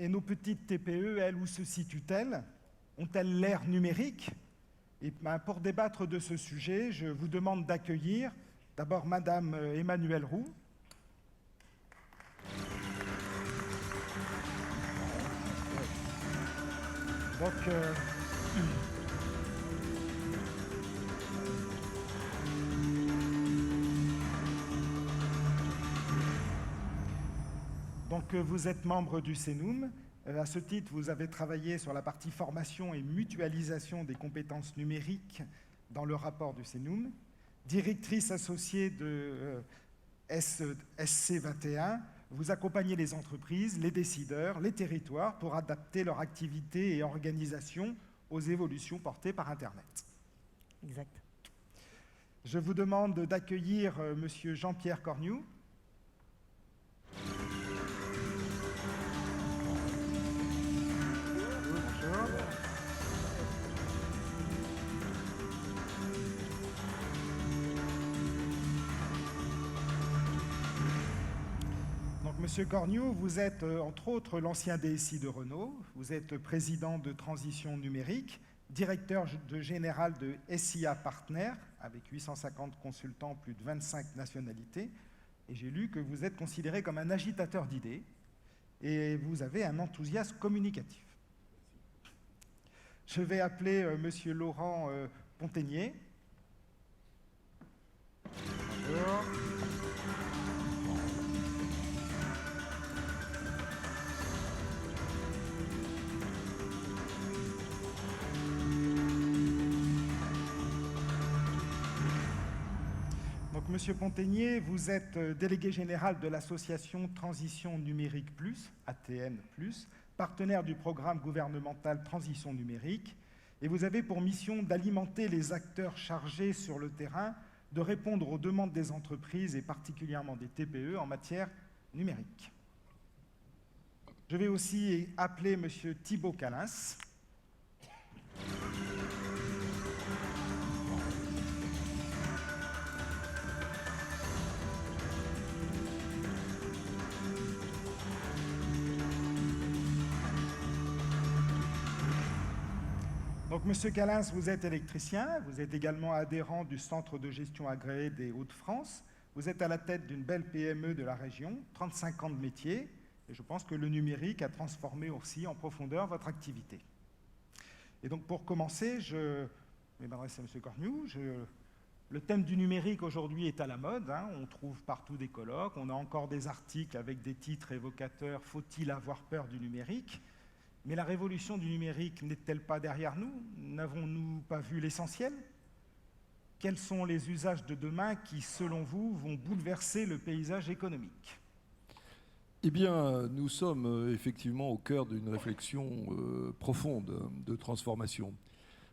Et nos petites TPE, elles, où se situent-elles? Ont-elles l'ère numérique? Et pour débattre de ce sujet, je vous demande d'accueillir d'abord Madame Emmanuelle Roux. Donc, vous êtes membre du CNUM. À ce titre, vous avez travaillé sur la partie formation et mutualisation des compétences numériques dans le rapport du CNUM. Directrice associée de SC21, vous accompagnez les entreprises, les décideurs, les territoires pour adapter leur activité et organisation aux évolutions portées par Internet. Exact. Je vous demande d'accueillir Monsieur Jean-Pierre Cornu. Donc, Monsieur Cornu, vous êtes entre autres l'ancien DSI de Renault, vous êtes président de Transition Numérique, directeur général de SIA Partner, avec 850 consultants, plus de 25 nationalités, et j'ai lu que vous êtes considéré comme un agitateur d'idées, et vous avez un enthousiasme communicatif. Je vais appeler Monsieur Laurent Pontainier. Bonjour. Donc, Monsieur Pontainier, vous êtes délégué général de l'association Transition Numérique Plus, ATN+, partenaire du programme gouvernemental Transition Numérique, et vous avez pour mission d'alimenter les acteurs chargés sur le terrain de répondre aux demandes des entreprises et particulièrement des TPE en matière numérique. Je vais aussi appeler Monsieur Thibaut Calins. Donc, Monsieur Calins, vous êtes électricien, vous êtes également adhérent du Centre de gestion agréé des Hauts-de-France, vous êtes à la tête d'une belle PME de la région, 35 ans de métier, et je pense que le numérique a transformé aussi en profondeur votre activité. Et donc, pour commencer, je vais m'adresser à Monsieur Cornu. Le thème du numérique aujourd'hui est à la mode, hein, on trouve partout des colloques, on a encore des articles avec des titres évocateurs « Faut-il avoir peur du numérique ?» Mais la révolution du numérique n'est-elle pas derrière nous? N'avons-nous pas vu l'essentiel? Quels sont les usages de demain qui, selon vous, vont bouleverser le paysage économique? Eh bien, nous sommes effectivement au cœur d'une réflexion profonde de transformation.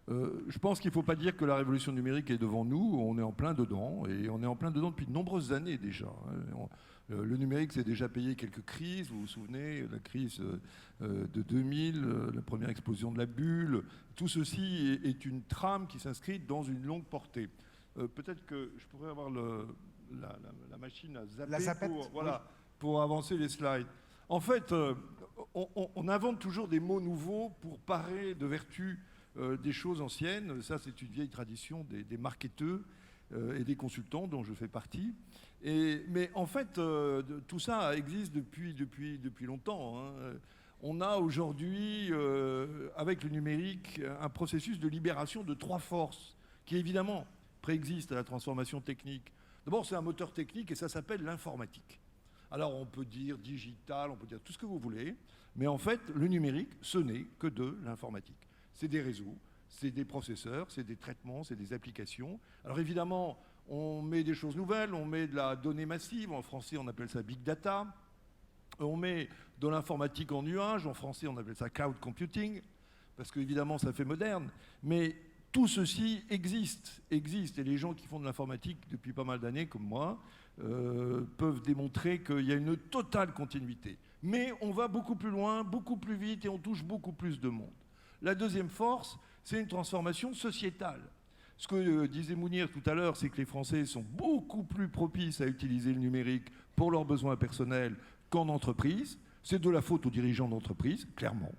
Je pense qu'il ne faut pas dire que la révolution numérique est devant nous, on est en plein dedans, et on est en plein dedans depuis de nombreuses années déjà. Le numérique s'est déjà payé quelques crises, vous vous souvenez, la crise de 2000, la première explosion de la bulle. Tout ceci est une trame qui s'inscrit dans une longue portée. Peut-être que je pourrais avoir la machine à zapper pour avancer les slides. En fait, on invente toujours des mots nouveaux pour parer de vertus des choses anciennes. Ça, c'est une vieille tradition des marketeurs et des consultants dont je fais partie. Mais en fait, tout ça existe depuis longtemps, hein. On a aujourd'hui, avec le numérique, un processus de libération de trois forces qui, évidemment, préexistent à la transformation technique. D'abord, c'est un moteur technique et ça s'appelle l'informatique. Alors, on peut dire digital, on peut dire tout ce que vous voulez, mais en fait, le numérique, ce n'est que de l'informatique. C'est des réseaux, c'est des processeurs, c'est des traitements, c'est des applications. Alors évidemment, on met des choses nouvelles, on met de la donnée massive, en français on appelle ça big data, on met de l'informatique en nuage, en français on appelle ça cloud computing, parce qu'évidemment ça fait moderne, mais tout ceci existe, et les gens qui font de l'informatique depuis pas mal d'années, comme moi, peuvent démontrer qu'il y a une totale continuité. Mais on va beaucoup plus loin, beaucoup plus vite, et on touche beaucoup plus de monde. La deuxième force, c'est une transformation sociétale. Ce que disait Mounir tout à l'heure, c'est que les Français sont beaucoup plus propices à utiliser le numérique pour leurs besoins personnels qu'en entreprise. C'est de la faute aux dirigeants d'entreprise, clairement.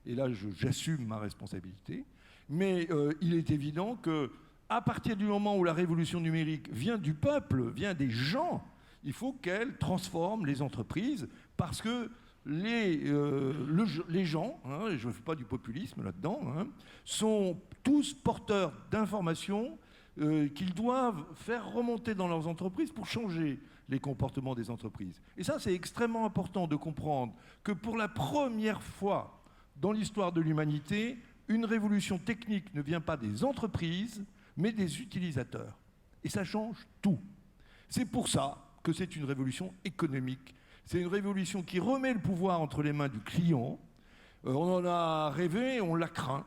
Et là, j'assume ma responsabilité. Mais il est évident qu'à partir du moment où la révolution numérique vient du peuple, vient des gens, il faut qu'elle transforme les entreprises parce que les gens, hein, je ne fais pas du populisme là-dedans, hein, sont tous porteurs d'informations qu'ils doivent faire remonter dans leurs entreprises pour changer les comportements des entreprises. Et ça, c'est extrêmement important de comprendre que pour la première fois dans l'histoire de l'humanité, une révolution technique ne vient pas des entreprises, mais des utilisateurs. Et ça change tout. C'est pour ça que c'est une révolution économique. C'est une révolution qui remet le pouvoir entre les mains du client. On en a rêvé, on l'a craint.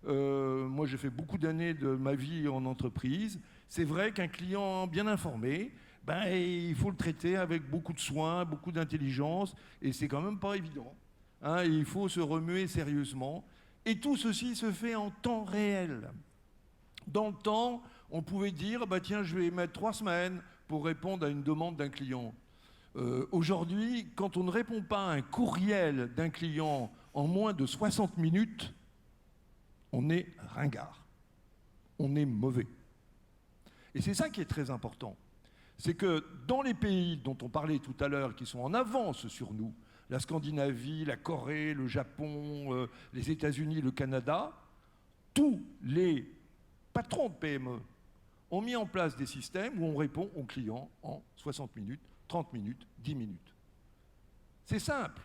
Moi, j'ai fait beaucoup d'années de ma vie en entreprise. C'est vrai qu'un client bien informé, il faut le traiter avec beaucoup de soin, beaucoup d'intelligence, et c'est quand même pas évident. Hein, il faut se remuer sérieusement. Et tout ceci se fait en temps réel. Dans le temps, on pouvait dire, tiens, je vais mettre 3 semaines pour répondre à une demande d'un client. Aujourd'hui, quand on ne répond pas à un courriel d'un client en moins de 60 minutes, on est ringard. On est mauvais. Et c'est ça qui est très important. C'est que dans les pays dont on parlait tout à l'heure, qui sont en avance sur nous, la Scandinavie, la Corée, le Japon, les États-Unis, le Canada, tous les patrons de PME ont mis en place des systèmes où on répond aux clients en 60 minutes, 30 minutes, 10 minutes. C'est simple.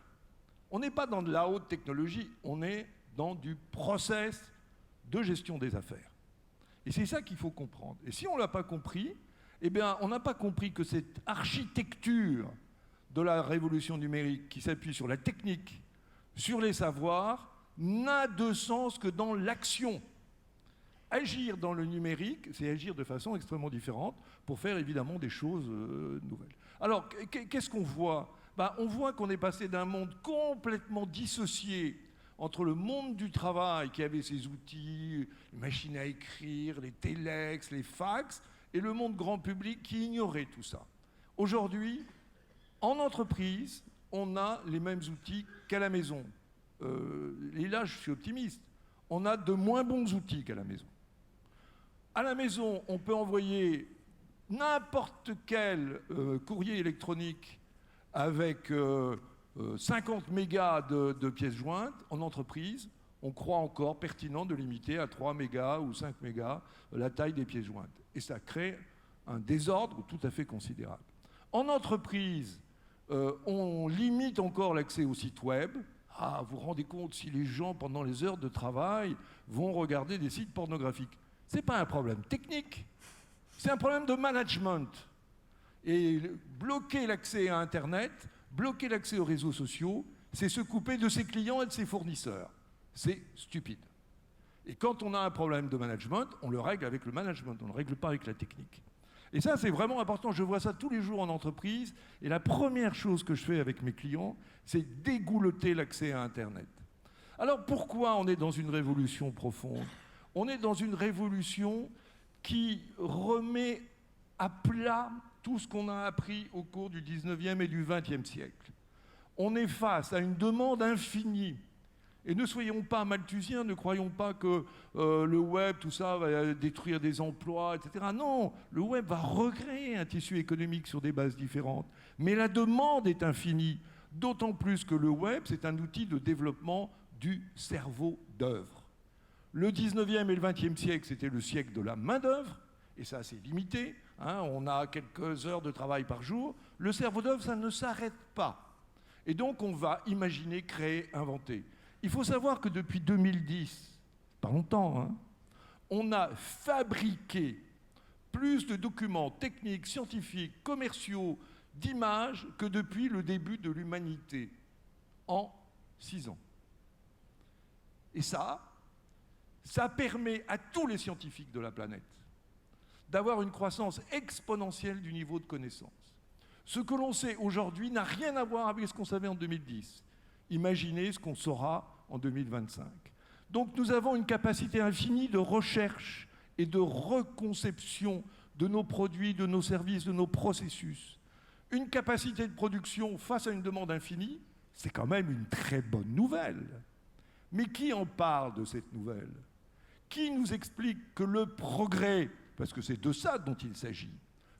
On n'est pas dans de la haute technologie, on est dans du process de gestion des affaires. Et c'est ça qu'il faut comprendre. Et si on ne l'a pas compris, on n'a pas compris que cette architecture de la révolution numérique qui s'appuie sur la technique, sur les savoirs, n'a de sens que dans l'action. Agir dans le numérique, c'est agir de façon extrêmement différente pour faire évidemment des choses nouvelles. Alors, qu'est-ce qu'on voit ? On voit qu'on est passé d'un monde complètement dissocié entre le monde du travail qui avait ses outils, les machines à écrire, les téléx, les fax, et le monde grand public qui ignorait tout ça. Aujourd'hui, en entreprise, on a les mêmes outils qu'à la maison. Et là, je suis optimiste. On a de moins bons outils qu'à la maison. À la maison, on peut envoyer n'importe quel courrier électronique avec 50 mégas de pièces jointes. En entreprise, on croit encore pertinent de limiter à 3 mégas ou 5 mégas la taille des pièces jointes. Et ça crée un désordre tout à fait considérable. En entreprise, on limite encore l'accès au site web. Ah, vous vous rendez compte si les gens, pendant les heures de travail, vont regarder des sites pornographiques. Ce n'est pas un problème technique, c'est un problème de management. Et bloquer l'accès à Internet, bloquer l'accès aux réseaux sociaux, c'est se couper de ses clients et de ses fournisseurs. C'est stupide. Et quand on a un problème de management, on le règle avec le management, on ne le règle pas avec la technique. Et ça, c'est vraiment important. Je vois ça tous les jours en entreprise. Et la première chose que je fais avec mes clients, c'est dégoulotter l'accès à Internet. Alors pourquoi on est dans une révolution profonde ? On est dans une révolution qui remet à plat tout ce qu'on a appris au cours du 19e et du 20e siècle. On est face à une demande infinie. Et ne soyons pas malthusiens, ne croyons pas que le web, tout ça, va détruire des emplois, etc. Non, le web va recréer un tissu économique sur des bases différentes. Mais la demande est infinie, d'autant plus que le web, c'est un outil de développement du cerveau d'œuvre. Le 19e et le 20e siècle, c'était le siècle de la main-d'œuvre, et ça, c'est limité. Hein, on a quelques heures de travail par jour. Le cerveau d'œuvre, ça ne s'arrête pas. Et donc, on va imaginer, créer, inventer. Il faut savoir que depuis 2010, pas longtemps, hein, on a fabriqué plus de documents techniques, scientifiques, commerciaux, d'images que depuis le début de l'humanité, en 6 ans. Et ça permet à tous les scientifiques de la planète d'avoir une croissance exponentielle du niveau de connaissance. Ce que l'on sait aujourd'hui n'a rien à voir avec ce qu'on savait en 2010. Imaginez ce qu'on saura en 2025. Donc nous avons une capacité infinie de recherche et de reconception de nos produits, de nos services, de nos processus. Une capacité de production face à une demande infinie C'est quand même une très bonne nouvelle. Mais qui en parle de cette nouvelle? Qui nous explique que le progrès, parce que c'est de ça dont il s'agit,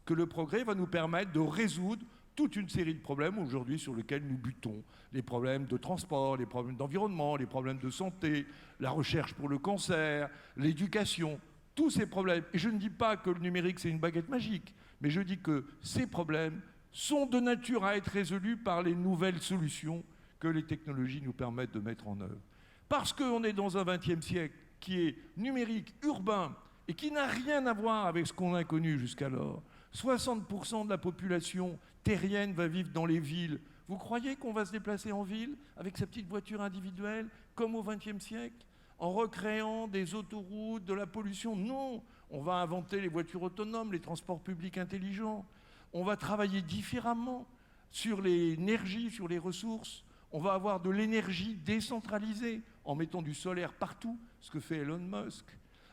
que le progrès va nous permettre de résoudre toute une série de problèmes aujourd'hui sur lesquels nous butons. Les problèmes de transport, les problèmes d'environnement, les problèmes de santé, la recherche pour le cancer, l'éducation, tous ces problèmes. Et je ne dis pas que le numérique c'est une baguette magique, mais je dis que ces problèmes sont de nature à être résolus par les nouvelles solutions que les technologies nous permettent de mettre en œuvre. Parce qu'on est dans un XXe siècle qui est numérique, urbain, et qui n'a rien à voir avec ce qu'on a connu jusqu'alors. 60% de la population terrienne va vivre dans les villes. Vous croyez qu'on va se déplacer en ville avec sa petite voiture individuelle, comme au XXe siècle, en recréant des autoroutes, de la pollution? Non, on va inventer les voitures autonomes, les transports publics intelligents. On va travailler différemment sur l'énergie, sur les ressources. On va avoir de l'énergie décentralisée en mettant du solaire partout, ce que fait Elon Musk.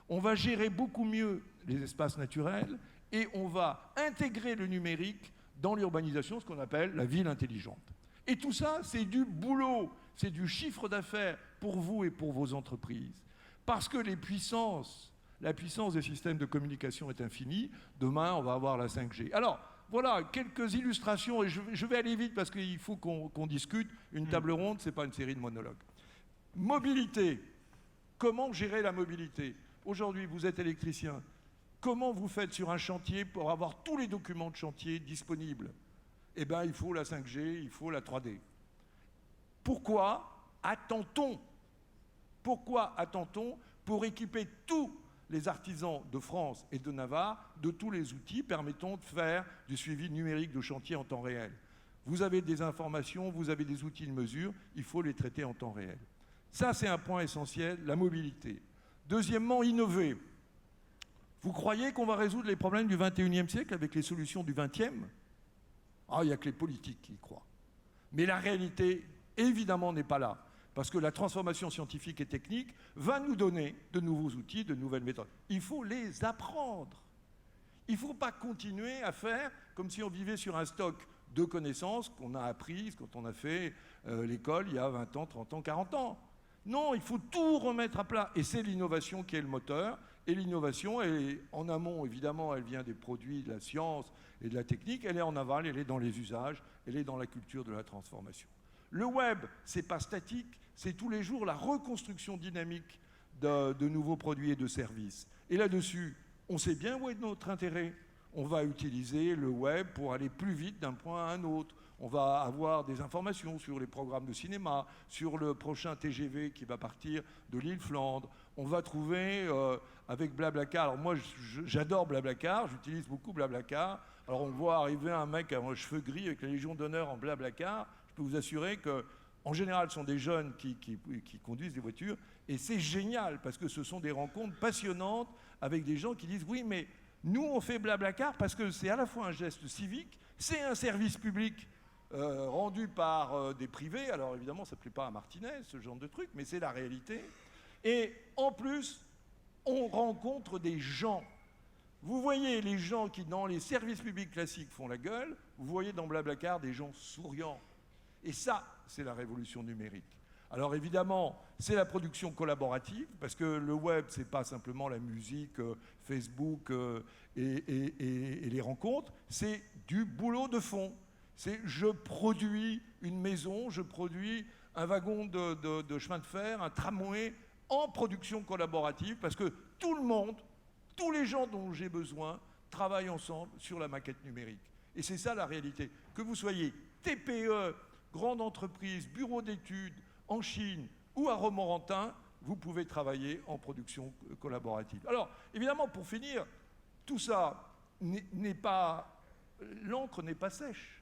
On va gérer beaucoup mieux les espaces naturels et on va intégrer le numérique dans l'urbanisation, ce qu'on appelle la ville intelligente. Et tout ça, c'est du boulot, c'est du chiffre d'affaires pour vous et pour vos entreprises. Parce que la puissance des systèmes de communication est infinie. Demain, on va avoir la 5G. Alors, voilà, quelques illustrations, et je vais aller vite parce qu'il faut qu'on discute. Une table ronde, ce n'est pas une série de monologues. Mobilité. Comment gérer la mobilité? Aujourd'hui, vous êtes électricien. Comment vous faites sur un chantier pour avoir tous les documents de chantier disponibles? Eh bien, il faut la 5G, il faut la 3D. Pourquoi attend-on? Pourquoi attend-on pour équiper tous les artisans de France et de Navarre de tous les outils permettant de faire du suivi numérique de chantier en temps réel? Vous avez des informations, vous avez des outils de mesure, il faut les traiter en temps réel. Ça, c'est un point essentiel, la mobilité. Deuxièmement, innover. Vous croyez qu'on va résoudre les problèmes du XXIe siècle avec les solutions du XXe? Ah, il n'y a que les politiques qui y croient. Mais la réalité, évidemment, n'est pas là. Parce que la transformation scientifique et technique va nous donner de nouveaux outils, de nouvelles méthodes. Il faut les apprendre. Il ne faut pas continuer à faire comme si on vivait sur un stock de connaissances qu'on a apprises quand on a fait l'école il y a 20 ans, 30 ans, 40 ans. Non, il faut tout remettre à plat. Et c'est l'innovation qui est le moteur. Et l'innovation, en amont, évidemment, elle vient des produits, de la science et de la technique. Elle est en aval, elle est dans les usages, elle est dans la culture de la transformation. Le web, ce n'est pas statique, c'est tous les jours la reconstruction dynamique de nouveaux produits et de services. Et là-dessus, on sait bien où est notre intérêt. On va utiliser le web pour aller plus vite d'un point à un autre. On va avoir des informations sur les programmes de cinéma, sur le prochain TGV qui va partir de l'île Flandre. On va trouver avec Blablacar. Alors moi, j'adore Blablacar, j'utilise beaucoup Blablacar. Alors on voit arriver un mec avec les cheveux gris avec la Légion d'honneur en Blablacar. Je peux vous assurer qu'en général, ce sont des jeunes qui conduisent des voitures. Et c'est génial parce que ce sont des rencontres passionnantes avec des gens qui disent « Oui, mais nous, on fait Blablacar parce que c'est à la fois un geste civique, c'est un service public. » rendu par des privés. Alors évidemment, ça ne plaît pas à Martinez, ce genre de truc, mais c'est la réalité. Et en plus, on rencontre des gens. Vous voyez les gens qui, dans les services publics classiques, font la gueule, vous voyez dans Blablacar des gens souriants. Et ça, c'est la révolution numérique. Alors évidemment, c'est la production collaborative, parce que le web, ce n'est pas simplement la musique, Facebook et les rencontres, c'est du boulot de fond. C'est je produis une maison, je produis un wagon de chemin de fer, un tramway en production collaborative parce que tout le monde, tous les gens dont j'ai besoin travaillent ensemble sur la maquette numérique. Et c'est ça la réalité. Que vous soyez TPE, grande entreprise, bureau d'études en Chine ou à Romorantin, vous pouvez travailler en production collaborative. Alors, évidemment, pour finir, tout ça n'est pas... L'encre n'est pas sèche.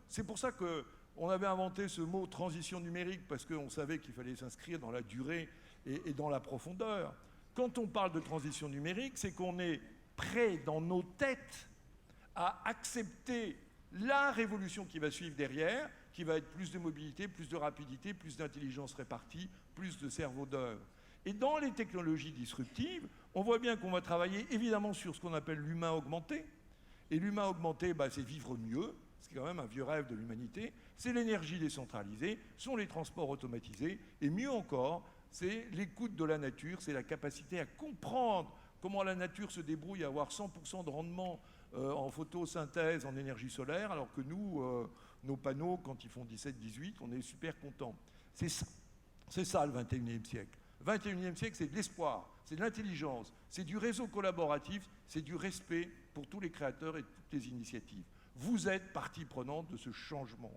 C'est pour ça qu'on avait inventé ce mot transition numérique, parce qu'on savait qu'il fallait s'inscrire dans la durée et dans la profondeur. Quand on parle de transition numérique, c'est qu'on est prêt dans nos têtes à accepter la révolution qui va suivre derrière, qui va être plus de mobilité, plus de rapidité, plus d'intelligence répartie, plus de cerveau d'œuvre. Et dans les technologies disruptives, on voit bien qu'on va travailler évidemment sur ce qu'on appelle l'humain augmenté. Et l'humain augmenté, c'est vivre mieux. c'est quand même un vieux rêve de l'humanité, c'est l'énergie décentralisée, sont les transports automatisés, et mieux encore, c'est l'écoute de la nature, c'est la capacité à comprendre comment la nature se débrouille à avoir 100% de rendement en photosynthèse, en énergie solaire, alors que nous, nos panneaux, quand ils font 17-18, on est super contents. C'est ça le 21e siècle. Le 21e siècle, c'est de l'espoir, c'est de l'intelligence, c'est du réseau collaboratif, c'est du respect pour tous les créateurs et toutes les initiatives. Vous êtes partie prenante de ce changement.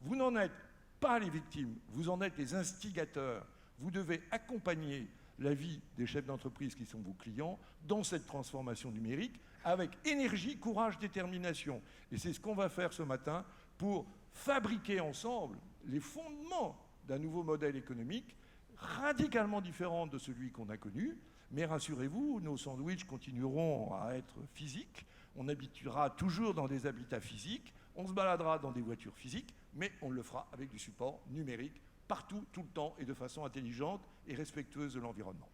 Vous n'en êtes pas les victimes, vous en êtes les instigateurs. Vous devez accompagner la vie des chefs d'entreprise qui sont vos clients dans cette transformation numérique avec énergie, courage, détermination. Et c'est ce qu'on va faire ce matin pour fabriquer ensemble les fondements d'un nouveau modèle économique radicalement différent de celui qu'on a connu. Mais rassurez-vous, nos sandwichs continueront à être physiques. On habitera toujours dans des habitats physiques. On se baladera dans des voitures physiques, mais on le fera avec du support numérique partout, tout le temps, et de façon intelligente et respectueuse de l'environnement.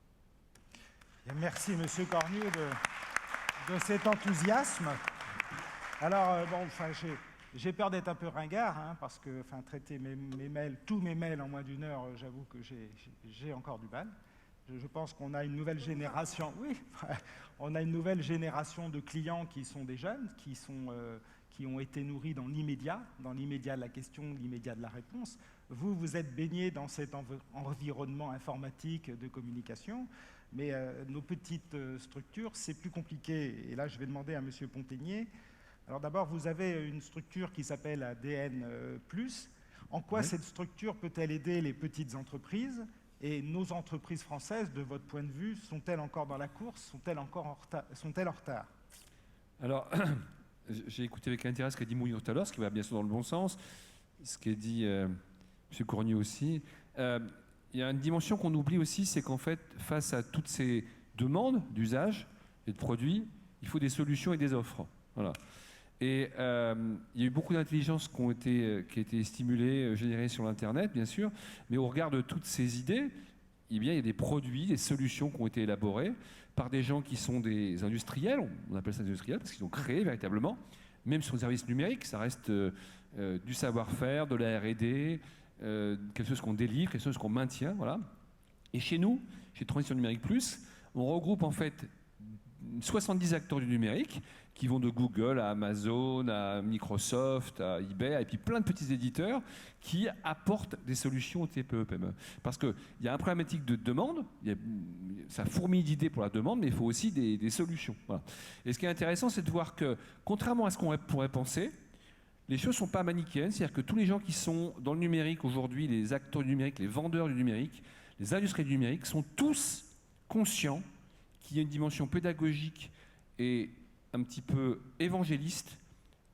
Merci, Monsieur Cornu, de cet enthousiasme. Alors, j'ai peur d'être un peu ringard, hein, parce que traiter mes mails, tous mes mails en moins d'une heure, j'avoue que j'ai encore du mal. Je pense qu'on a une nouvelle génération, oui, on a une nouvelle génération de clients qui sont des jeunes, qui ont été nourris dans l'immédiat de la question, l'immédiat de la réponse. Vous êtes baigné dans cet environnement informatique de communication, mais nos petites structures, c'est plus compliqué. Et là, je vais demander à M. Pompeigné. Alors d'abord, vous avez une structure qui s'appelle ADN+. En quoi cette structure peut-elle aider les petites entreprises? Et nos entreprises françaises, de votre point de vue, sont-elles encore dans la course? Sont-elles en retard? Alors, j'ai écouté avec intérêt ce qu'a dit Mouillon tout à l'heure, ce qui va bien sûr dans le bon sens, ce qu'a dit M. Cornu aussi. Il y a une dimension qu'on oublie aussi, c'est qu'en fait, face à toutes ces demandes d'usage et de produits, il faut des solutions et des offres. Voilà. Et il y a eu beaucoup d'intelligence qui a été stimulée, générée sur l'Internet, bien sûr, mais au regard de toutes ces idées, eh bien, il y a des produits, des solutions qui ont été élaborées par des gens qui sont des industriels, on appelle ça des industriels, parce qu'ils ont créé véritablement, même sur le service numérique, ça reste du savoir-faire, de la R&D, quelque chose qu'on délivre, quelque chose qu'on maintient, voilà. Et chez nous, chez Transition Numérique Plus, on regroupe en fait 70 acteurs du numérique qui vont de Google à Amazon, à Microsoft, à eBay, et puis plein de petits éditeurs qui apportent des solutions aux TPE-PME. Parce qu'il y a une problématique de demande, ça fourmille d'idées pour la demande, mais il faut aussi des solutions. Voilà. Et ce qui est intéressant, c'est de voir que, contrairement à ce qu'on pourrait penser, les choses ne sont pas manichéennes, c'est-à-dire que tous les gens qui sont dans le numérique aujourd'hui, les acteurs du numérique, les vendeurs du numérique, les industriels du numérique, sont tous conscients qu'il y a une dimension pédagogique et un petit peu évangéliste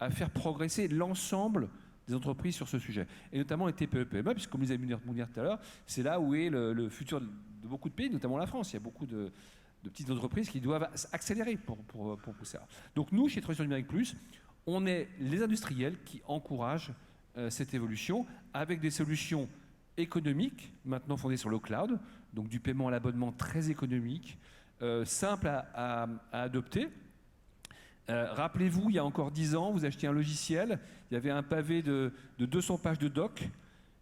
à faire progresser l'ensemble des entreprises sur ce sujet. Et notamment les TPE-PME, puisque comme disait Mounir tout à l'heure, c'est là où est le futur de beaucoup de pays, notamment la France. Il y a beaucoup de petites entreprises qui doivent accélérer pour pousser ça. Donc nous, chez Transition Numérique Plus, on est les industriels qui encouragent cette évolution avec des solutions économiques, maintenant fondées sur le cloud, donc du paiement à l'abonnement très économique, simple à adopter. Rappelez-vous, il y a encore 10 ans, vous achetiez un logiciel, il y avait un pavé de 200 pages de doc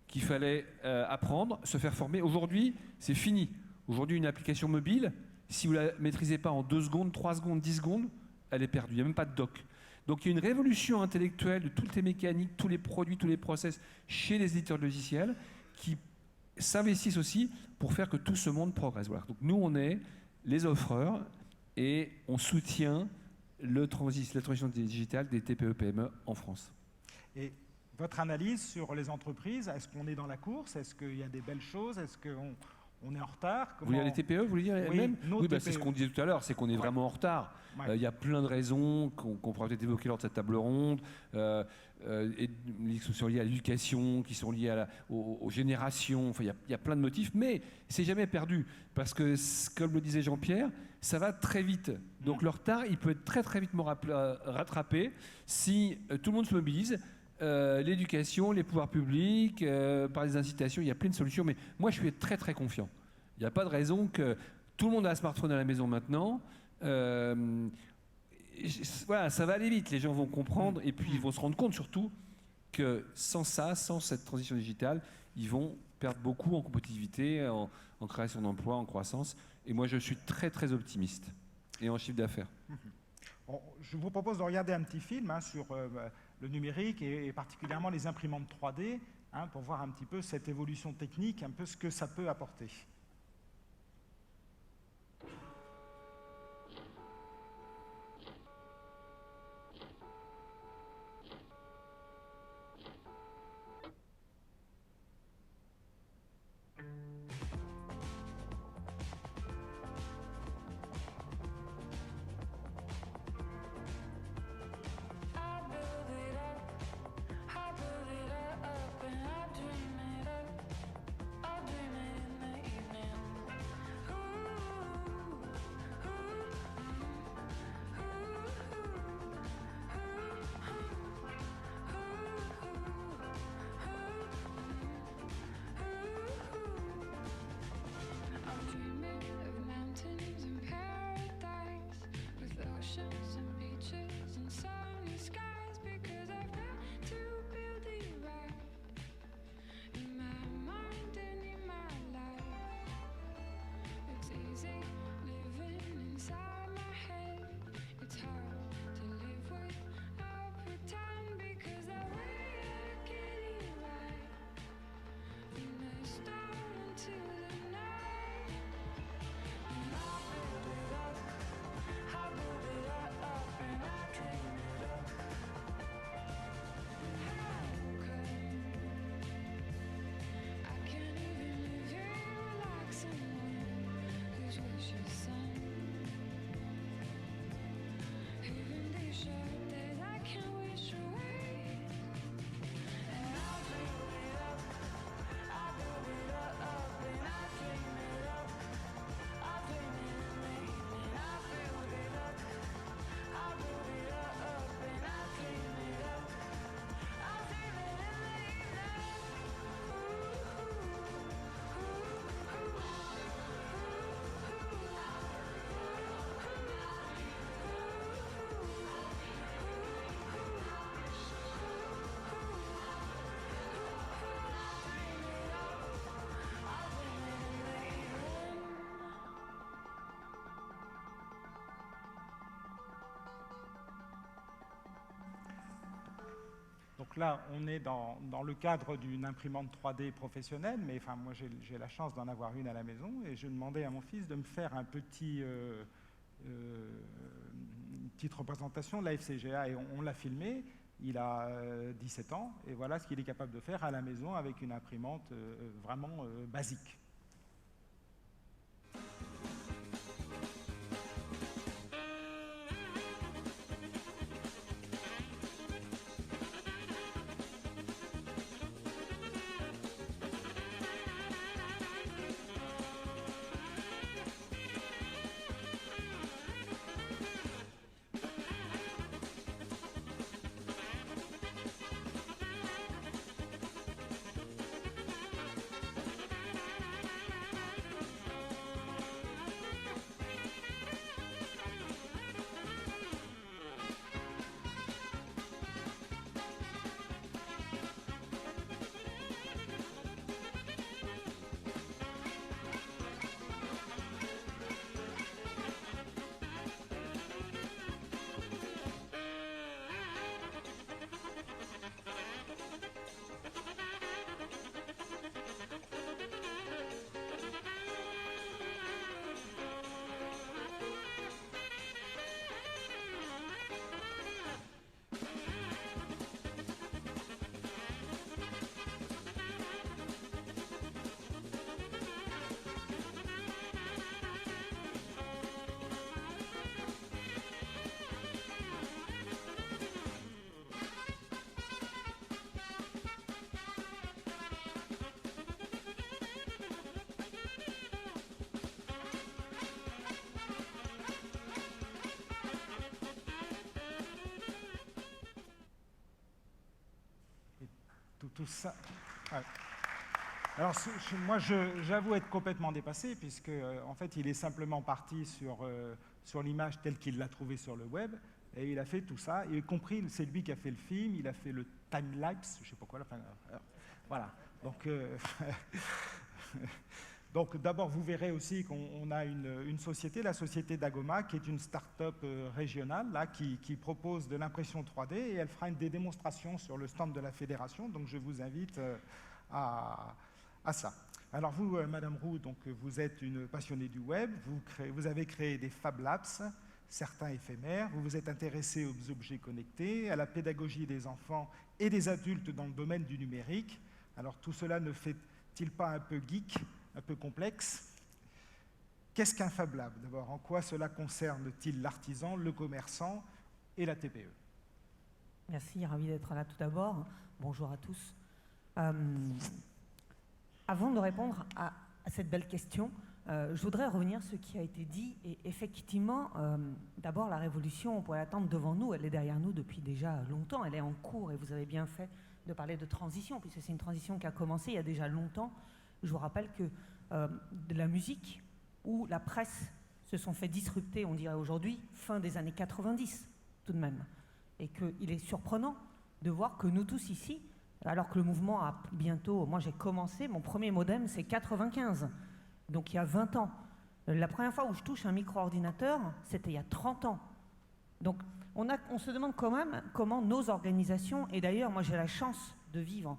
qu'il fallait apprendre, se faire former. Aujourd'hui, c'est fini. Aujourd'hui, une application mobile, si vous ne la maîtrisez pas en 2 secondes, 3 secondes, 10 secondes, elle est perdue. Il n'y a même pas de doc. Donc il y a une révolution intellectuelle de toutes les mécaniques, tous les produits, tous les process chez les éditeurs de logiciels qui s'investissent aussi pour faire que tout ce monde progresse. Voilà. Donc nous, on est les offreurs et on soutient la transition digitale des TPE-PME en France. Et votre analyse sur les entreprises, est-ce qu'on est dans la course? Est-ce qu'il y a des belles choses? Est-ce qu'on est en retard? Vous voulez dire les TPE, vous voulez dire oui, même Oui, TPE. C'est ce qu'on disait tout à l'heure, c'est qu'on est vraiment en retard. Ouais. Il y a plein de raisons qu'on pourra peut-être évoquer lors de cette table ronde, qui sont liées à l'éducation, qui sont liées aux générations, enfin, il y a plein de motifs, mais c'est jamais perdu, parce que, comme le disait Jean-Pierre, ça va très vite. Donc le retard, il peut être très très vite rattrapé si tout le monde se mobilise. L'éducation, les pouvoirs publics, par les incitations, il y a plein de solutions, mais moi je suis très très confiant. Il n'y a pas de raison que tout le monde a un smartphone à la maison maintenant. voilà, ça va aller vite, les gens vont comprendre et puis ils vont se rendre compte surtout que sans ça, sans cette transition digitale, ils vont perdre beaucoup en compétitivité, en création d'emplois, en croissance. Et moi, je suis très, très optimiste. Et en chiffre d'affaires. Bon, je vous propose de regarder un petit film sur le numérique et particulièrement les imprimantes 3D pour voir un petit peu cette évolution technique, un peu ce que ça peut apporter. Donc là, on est dans le cadre d'une imprimante 3D professionnelle, mais enfin, moi j'ai la chance d'en avoir une à la maison et je demandais à mon fils de me faire une petite représentation de la FCGA et on l'a filmé. Il a 17 ans et voilà ce qu'il est capable de faire à la maison avec une imprimante vraiment basique. Tout ça. Ouais. Alors, moi, j'avoue être complètement dépassé, puisque, en fait, il est simplement parti sur l'image telle qu'il l'a trouvée sur le web. Et il a fait tout ça, y compris, c'est lui qui a fait le film, il a fait le time-lapse, je ne sais pas quoi, voilà. Donc, donc d'abord, vous verrez aussi qu'on a une société, la société Dagoma, qui est une start-up régionale là, qui propose de l'impression 3D, et elle fera des démonstrations sur le stand de la fédération, donc je vous invite à ça. Alors vous, Madame Roux, donc, vous êtes une passionnée du web, vous avez créé des Fab Labs, certains éphémères, vous vous êtes intéressé aux objets connectés, à la pédagogie des enfants et des adultes dans le domaine du numérique. Alors tout cela ne fait-il pas un peu geek, un peu complexe? Qu'est-ce qu'un Fab Lab? D'abord, en quoi cela concerne-t-il l'artisan, le commerçant et la TPE? Merci, ravi d'être là tout d'abord. Bonjour à tous. Avant de répondre à cette belle question, je voudrais revenir sur ce qui a été dit. Et effectivement, d'abord, la révolution, on pourrait l'attendre devant nous. Elle est derrière nous depuis déjà longtemps. Elle est en cours et vous avez bien fait de parler de transition, puisque c'est une transition qui a commencé il y a déjà longtemps. Je vous rappelle que de la musique ou la presse se sont fait disrupter, on dirait aujourd'hui, fin des années 90 tout de même. Et qu'il est surprenant de voir que nous tous ici, alors que le mouvement a bientôt... Moi j'ai commencé, mon premier modem c'est 95, donc il y a 20 ans. La première fois où je touche un micro-ordinateur, c'était il y a 30 ans. Donc on se demande quand même comment nos organisations, et d'ailleurs moi j'ai la chance de vivre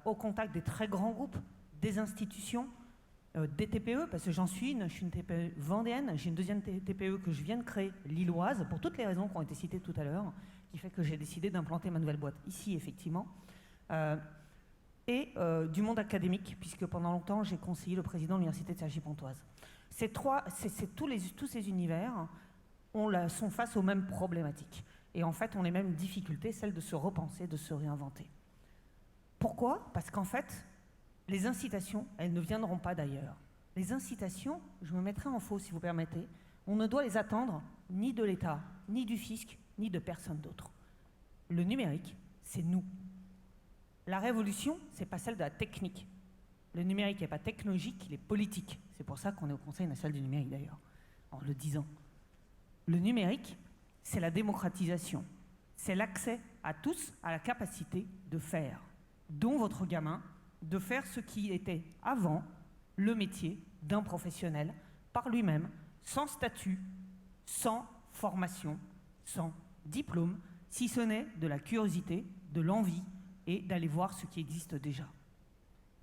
au contact des très grands groupes, des institutions, des TPE, parce que j'en suis une, je suis une TPE vendéenne, j'ai une deuxième TPE que je viens de créer, lilloise, pour toutes les raisons qui ont été citées tout à l'heure, qui fait que j'ai décidé d'implanter ma nouvelle boîte ici, effectivement, et du monde académique, puisque pendant longtemps j'ai conseillé le président de l'université de Cergy-Pontoise. Tous ces univers sont face aux mêmes problématiques, et en fait ont les mêmes difficultés, celle de se repenser, de se réinventer. Pourquoi? Parce qu'en fait, les incitations, elles ne viendront pas d'ailleurs. Les incitations, je me mettrai en faux si vous permettez, on ne doit les attendre ni de l'État, ni du fisc, ni de personne d'autre. Le numérique, c'est nous. La révolution, c'est pas celle de la technique. Le numérique n'est pas technologique, il est politique. C'est pour ça qu'on est au Conseil national du numérique d'ailleurs, en le disant. Le numérique, c'est la démocratisation. C'est l'accès à tous à la capacité de faire, dont votre gamin, de faire ce qui était avant le métier d'un professionnel par lui-même, sans statut, sans formation, sans diplôme, si ce n'est de la curiosité, de l'envie et d'aller voir ce qui existe déjà.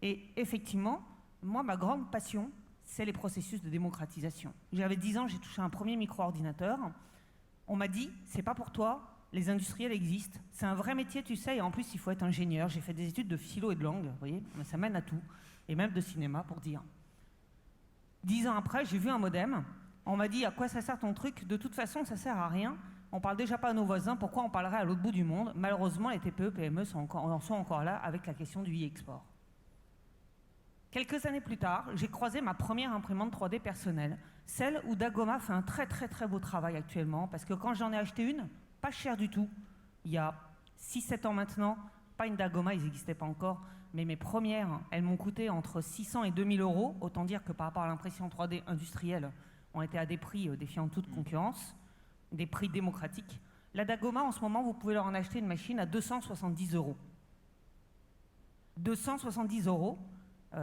Et effectivement, moi, ma grande passion, c'est les processus de démocratisation. J'avais 10 ans, j'ai touché un premier micro-ordinateur. On m'a dit, c'est pas pour toi, les industriels existent, c'est un vrai métier, tu sais, et en plus, il faut être ingénieur. J'ai fait des études de philo et de langue, vous voyez, mais ça mène à tout, et même de cinéma, pour dire. 10 ans après, j'ai vu un modem, on m'a dit, à quoi ça sert ton truc? De toute façon, ça sert à rien, on parle déjà pas à nos voisins, pourquoi on parlerait à l'autre bout du monde? Malheureusement, les TPE, PME en sont encore là avec la question du e-export. Quelques années plus tard, j'ai croisé ma première imprimante 3D personnelle, celle où Dagoma fait un très très très beau travail actuellement, parce que quand j'en ai acheté une, pas cher du tout, il y a 6-7 ans maintenant, pas une Dagoma, ils n'existaient pas encore, mais mes premières, elles m'ont coûté entre 600 et 2000 €, autant dire que par rapport à l'impression 3D industrielle, on était à des prix défiant toute concurrence, des prix démocratiques. La Dagoma, en ce moment, vous pouvez leur en acheter une machine à 270 €. 270 €,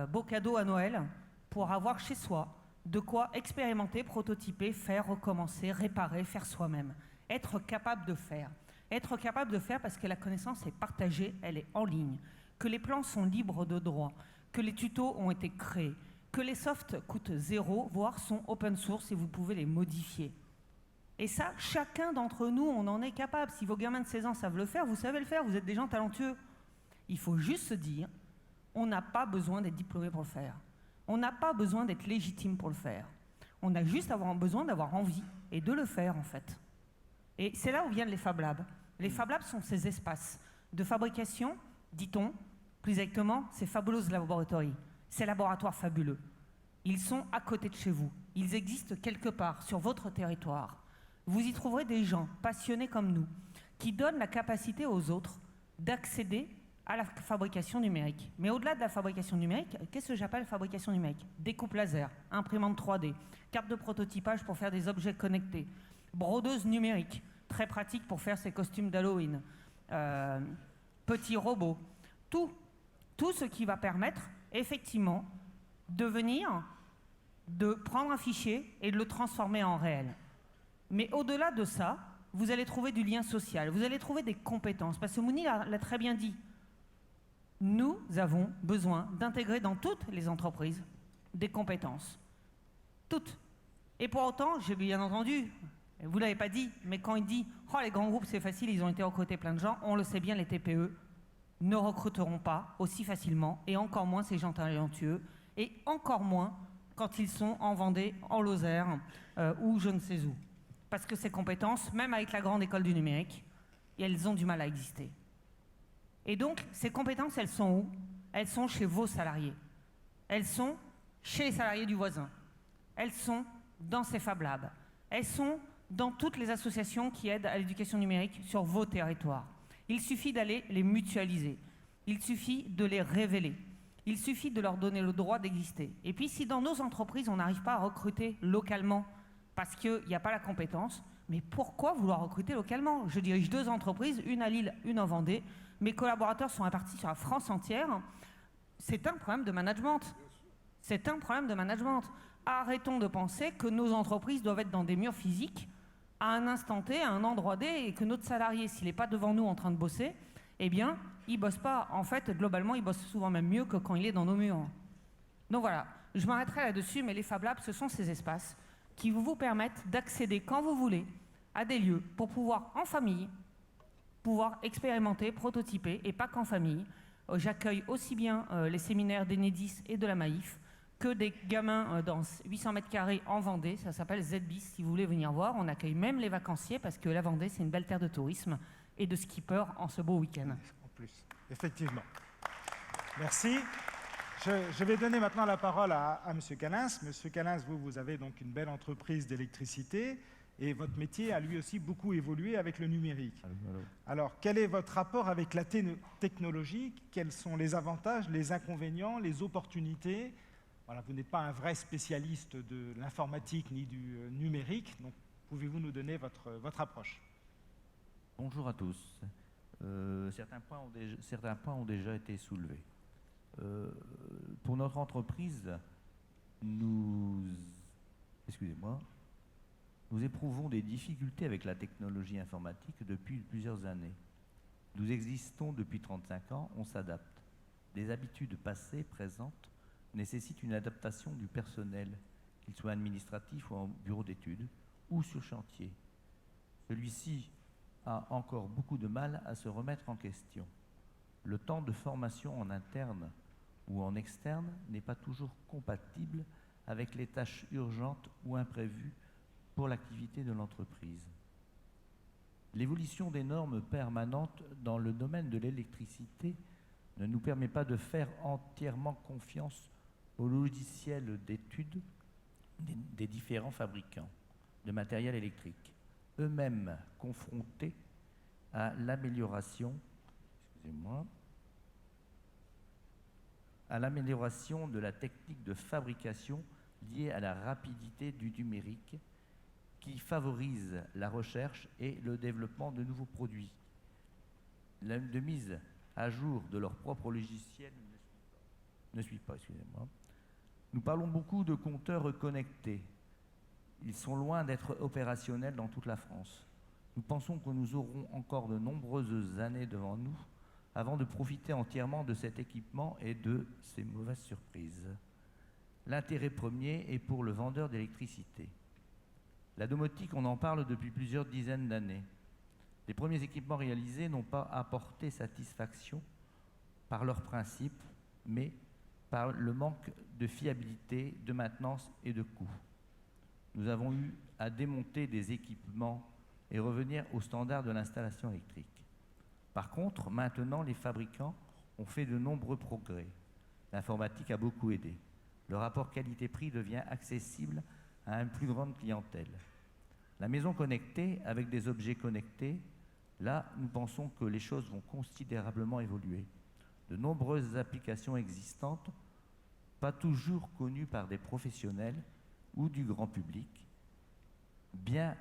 beau cadeau à Noël, pour avoir chez soi de quoi expérimenter, prototyper, faire, recommencer, réparer, faire soi-même. Être capable de faire. Être capable de faire parce que la connaissance est partagée, elle est en ligne, que les plans sont libres de droit, que les tutos ont été créés, que les softs coûtent 0, voire sont open source et vous pouvez les modifier. Et ça, chacun d'entre nous, on en est capable. Si vos gamins de 16 ans savent le faire, vous savez le faire, vous êtes des gens talentueux. Il faut juste se dire, on n'a pas besoin d'être diplômé pour le faire. On n'a pas besoin d'être légitime pour le faire. On a juste besoin d'avoir envie et de le faire, en fait. Et c'est là où viennent les Fab Labs. Les Fab Labs sont ces espaces de fabrication, dit-on, plus exactement, c'est Fabulous Laboratory, ces laboratoires fabuleux. Ils sont à côté de chez vous. Ils existent quelque part sur votre territoire. Vous y trouverez des gens passionnés comme nous, qui donnent la capacité aux autres d'accéder à la fabrication numérique. Mais au-delà de la fabrication numérique, qu'est-ce que j'appelle fabrication numérique? Découpe laser, imprimante 3D, carte de prototypage pour faire des objets connectés, brodeuse numérique, très pratique pour faire ses costumes d'Halloween, petits robots, tout ce qui va permettre effectivement de prendre un fichier et de le transformer en réel. Mais au-delà de ça, vous allez trouver du lien social, vous allez trouver des compétences, parce que Mouni l'a très bien dit. Nous avons besoin d'intégrer dans toutes les entreprises des compétences. Toutes. Et pour autant, j'ai bien entendu, vous ne l'avez pas dit, mais quand il dit « Oh, les grands groupes, c'est facile, ils ont été recrutés plein de gens », on le sait bien, les TPE ne recruteront pas aussi facilement, et encore moins ces gens talentueux, et encore moins quand ils sont en Vendée, en Lozère, ou je ne sais où. Parce que ces compétences, même avec la grande école du numérique, elles ont du mal à exister. Et donc, ces compétences, elles sont où? Elles sont chez vos salariés. Elles sont chez les salariés du voisin. Elles sont dans ces Fab Labs. Elles sont dans toutes les associations qui aident à l'éducation numérique sur vos territoires. Il suffit d'aller les mutualiser. Il suffit de les révéler. Il suffit de leur donner le droit d'exister. Et puis, si dans nos entreprises, on n'arrive pas à recruter localement parce qu'il n'y a pas la compétence, mais pourquoi vouloir recruter localement? Je dirige 2 entreprises, une à Lille, une en Vendée. Mes collaborateurs sont répartis sur la France entière. C'est un problème de management. C'est un problème de management. Arrêtons de penser que nos entreprises doivent être dans des murs physiques à un instant T, à un endroit D, et que notre salarié, s'il n'est pas devant nous en train de bosser, eh bien, il ne bosse pas. En fait, globalement, il bosse souvent même mieux que quand il est dans nos murs. Donc voilà, je m'arrêterai là-dessus, mais les Fab Labs, ce sont ces espaces qui vous permettent d'accéder quand vous voulez à des lieux pour pouvoir, en famille, pouvoir expérimenter, prototyper, et pas qu'en famille. J'accueille aussi bien les séminaires d'Enedis et de la Maïf que des gamins dans 800 mètres carrés en Vendée. Ça s'appelle ZBIS, si vous voulez venir voir. On accueille même les vacanciers parce que la Vendée, c'est une belle terre de tourisme et de skippers en ce beau week-end. En plus, effectivement. Merci. Je vais donner maintenant la parole à M. Calins. Monsieur Calins, vous avez donc une belle entreprise d'électricité et votre métier a lui aussi beaucoup évolué avec le numérique. Alors, quel est votre rapport avec la technologie? Quels sont les avantages, les inconvénients, les opportunités? Voilà, vous n'êtes pas un vrai spécialiste de l'informatique ni du numérique, donc pouvez-vous nous donner votre approche? Bonjour à tous. Certains points ont déjà été soulevés. Pour notre entreprise, nous éprouvons des difficultés avec la technologie informatique depuis plusieurs années. Nous existons depuis 35 ans, on s'adapte. Les habitudes passées, présentes, nécessitent une adaptation du personnel, qu'il soit administratif ou en bureau d'études, ou sur chantier. Celui-ci a encore beaucoup de mal à se remettre en question. Le temps de formation en interne ou en externe n'est pas toujours compatible avec les tâches urgentes ou imprévues pour l'activité de l'entreprise. L'évolution des normes permanentes dans le domaine de l'électricité ne nous permet pas de faire entièrement confiance aux logiciels d'études des différents fabricants de matériel électrique, eux-mêmes confrontés à l'amélioration de la technique de fabrication liée à la rapidité du numérique qui favorise la recherche et le développement de nouveaux produits. La mise à jour de leur propre logiciel ne suit pas. Nous parlons beaucoup de compteurs connectés. Ils sont loin d'être opérationnels dans toute la France. Nous pensons que nous aurons encore de nombreuses années devant nous avant de profiter entièrement de cet équipement et de ces mauvaises surprises. L'intérêt premier est pour le vendeur d'électricité. La domotique, on en parle depuis plusieurs dizaines d'années. Les premiers équipements réalisés n'ont pas apporté satisfaction par leurs principes, mais par le manque de fiabilité, de maintenance et de coût. Nous avons eu à démonter des équipements et revenir aux standards de l'installation électrique. Par contre, maintenant, les fabricants ont fait de nombreux progrès. L'informatique a beaucoup aidé. Le rapport qualité-prix devient accessible à une plus grande clientèle. La maison connectée, avec des objets connectés, là, nous pensons que les choses vont considérablement évoluer. De nombreuses applications existantes, pas toujours connues par des professionnels ou du grand public, bien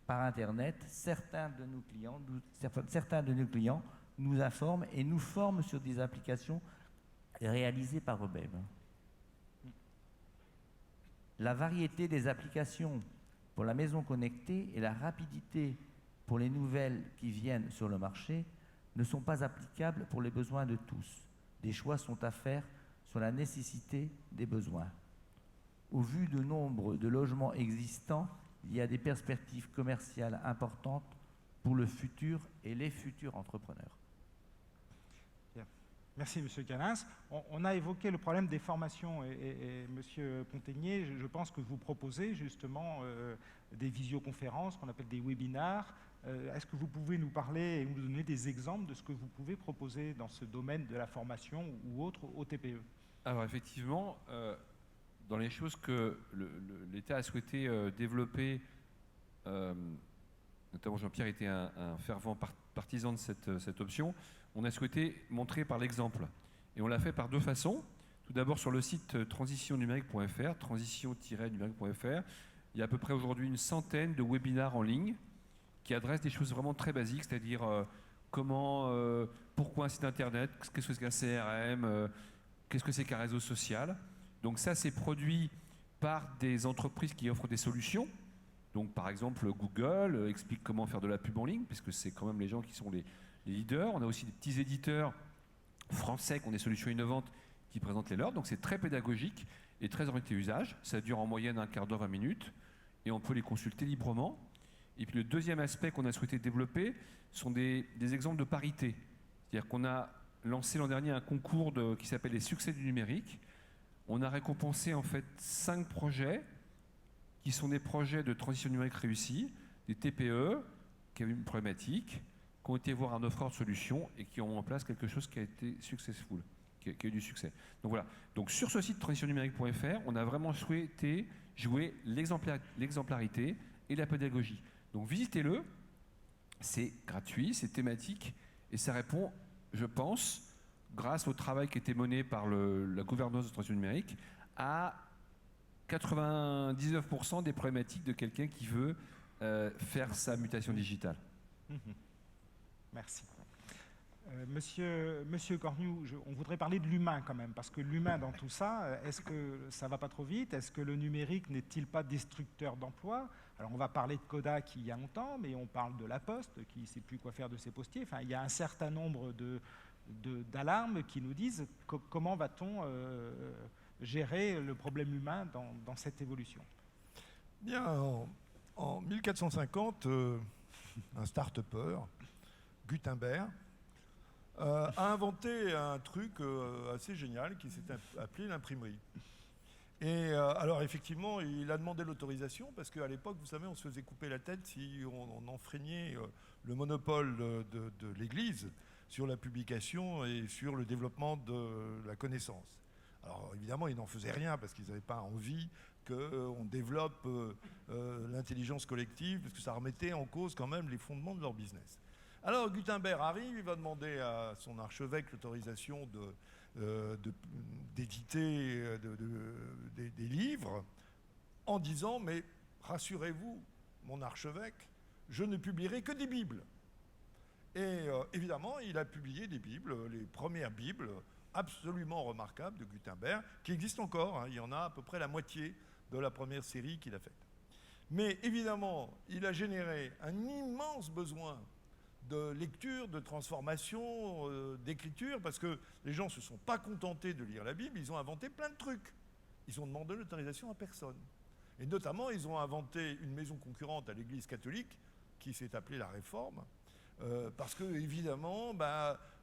par Internet, certains de nos clients nous informent et nous forment sur des applications réalisées par eux-mêmes. La variété des applications pour la maison connectée et la rapidité pour les nouvelles qui viennent sur le marché ne sont pas applicables pour les besoins de tous. Des choix sont à faire sur la nécessité des besoins. Au vu du nombre de logements existants, il y a des perspectives commerciales importantes pour le futur et les futurs entrepreneurs. Bien. Merci, M. Calens. On a évoqué le problème des formations et M. Ponteigné, je pense que vous proposez justement des visioconférences qu'on appelle des webinars. Est-ce que vous pouvez nous parler et nous donner des exemples de ce que vous pouvez proposer dans ce domaine de la formation ou autre au TPE? Alors effectivement, dans les choses que l'État a souhaité développer, notamment Jean-Pierre était un fervent partisan de cette option, on a souhaité montrer par l'exemple. Et on l'a fait par deux façons. Tout d'abord sur le site transitionnumérique.fr, transition-numérique.fr, il y a à peu près aujourd'hui une centaine de webinars en ligne qui adressent des choses vraiment très basiques, c'est-à-dire pourquoi un site internet, qu'est-ce que c'est qu'un CRM, qu'est-ce que c'est qu'un réseau social. Donc ça, c'est produit par des entreprises qui offrent des solutions. Donc par exemple, Google explique comment faire de la pub en ligne, puisque c'est quand même les gens qui sont les leaders. On a aussi des petits éditeurs français qui ont des solutions innovantes qui présentent les leurs. Donc c'est très pédagogique et très orienté usage. Ça dure en moyenne un quart d'heure, 20 minutes. Et on peut les consulter librement. Et puis le deuxième aspect qu'on a souhaité développer sont des exemples de parité. C'est-à-dire qu'on a lancé l'an dernier un concours qui s'appelle les succès du numérique. On a récompensé en fait 5 projets qui sont des projets de transition numérique réussis, des TPE qui avaient une problématique, qui ont été voir un offreur de solutions et qui ont mis en place quelque chose qui a été successful, qui a eu du succès. Donc voilà. Donc sur ce site transitionnumérique.fr, on a vraiment souhaité jouer l'exemplarité et la pédagogie. Donc visitez-le, c'est gratuit, c'est thématique et ça répond, je pense, grâce au travail qui a été mené par la gouvernance de transition numérique, à 99% des problématiques de quelqu'un qui veut faire sa mutation digitale. Merci. Monsieur Cornu, on voudrait parler de l'humain quand même, parce que l'humain dans tout ça, est-ce que ça ne va pas trop vite? Est-ce que le numérique n'est-il pas destructeur d'emplois? Alors on va parler de Kodak il y a longtemps, mais on parle de La Poste qui ne sait plus quoi faire de ses postiers. Enfin, il y a un certain nombre d'alarmes qui nous disent comment va-t-on gérer le problème humain dans cette évolution. Bien, en 1450, un start-upper, Gutenberg, a inventé un truc assez génial qui s'est appelé l'imprimerie. Et alors effectivement, il a demandé l'autorisation parce qu'à l'époque, vous savez, on se faisait couper la tête si on enfreignait le monopole de l'Église sur la publication et sur le développement de la connaissance. Alors évidemment, ils n'en faisaient rien parce qu'ils n'avaient pas envie qu'on développe l'intelligence collective parce que ça remettait en cause quand même les fondements de leur business. Alors Gutenberg arrive, il va demander à son archevêque l'autorisation d'éditer des livres en disant « mais rassurez-vous, mon archevêque, je ne publierai que des Bibles ». Et évidemment, il a publié des Bibles, les premières Bibles absolument remarquables de Gutenberg, qui existent encore, hein. Il y en a à peu près la moitié de la première série qu'il a faite. Mais évidemment, il a généré un immense besoin de lecture, de transformation, d'écriture, parce que les gens ne se sont pas contentés de lire la Bible, ils ont inventé plein de trucs. Ils ont demandé l'autorisation à personne. Et notamment, ils ont inventé une maison concurrente à l'Église catholique, qui s'est appelée la Réforme, parce que, évidemment,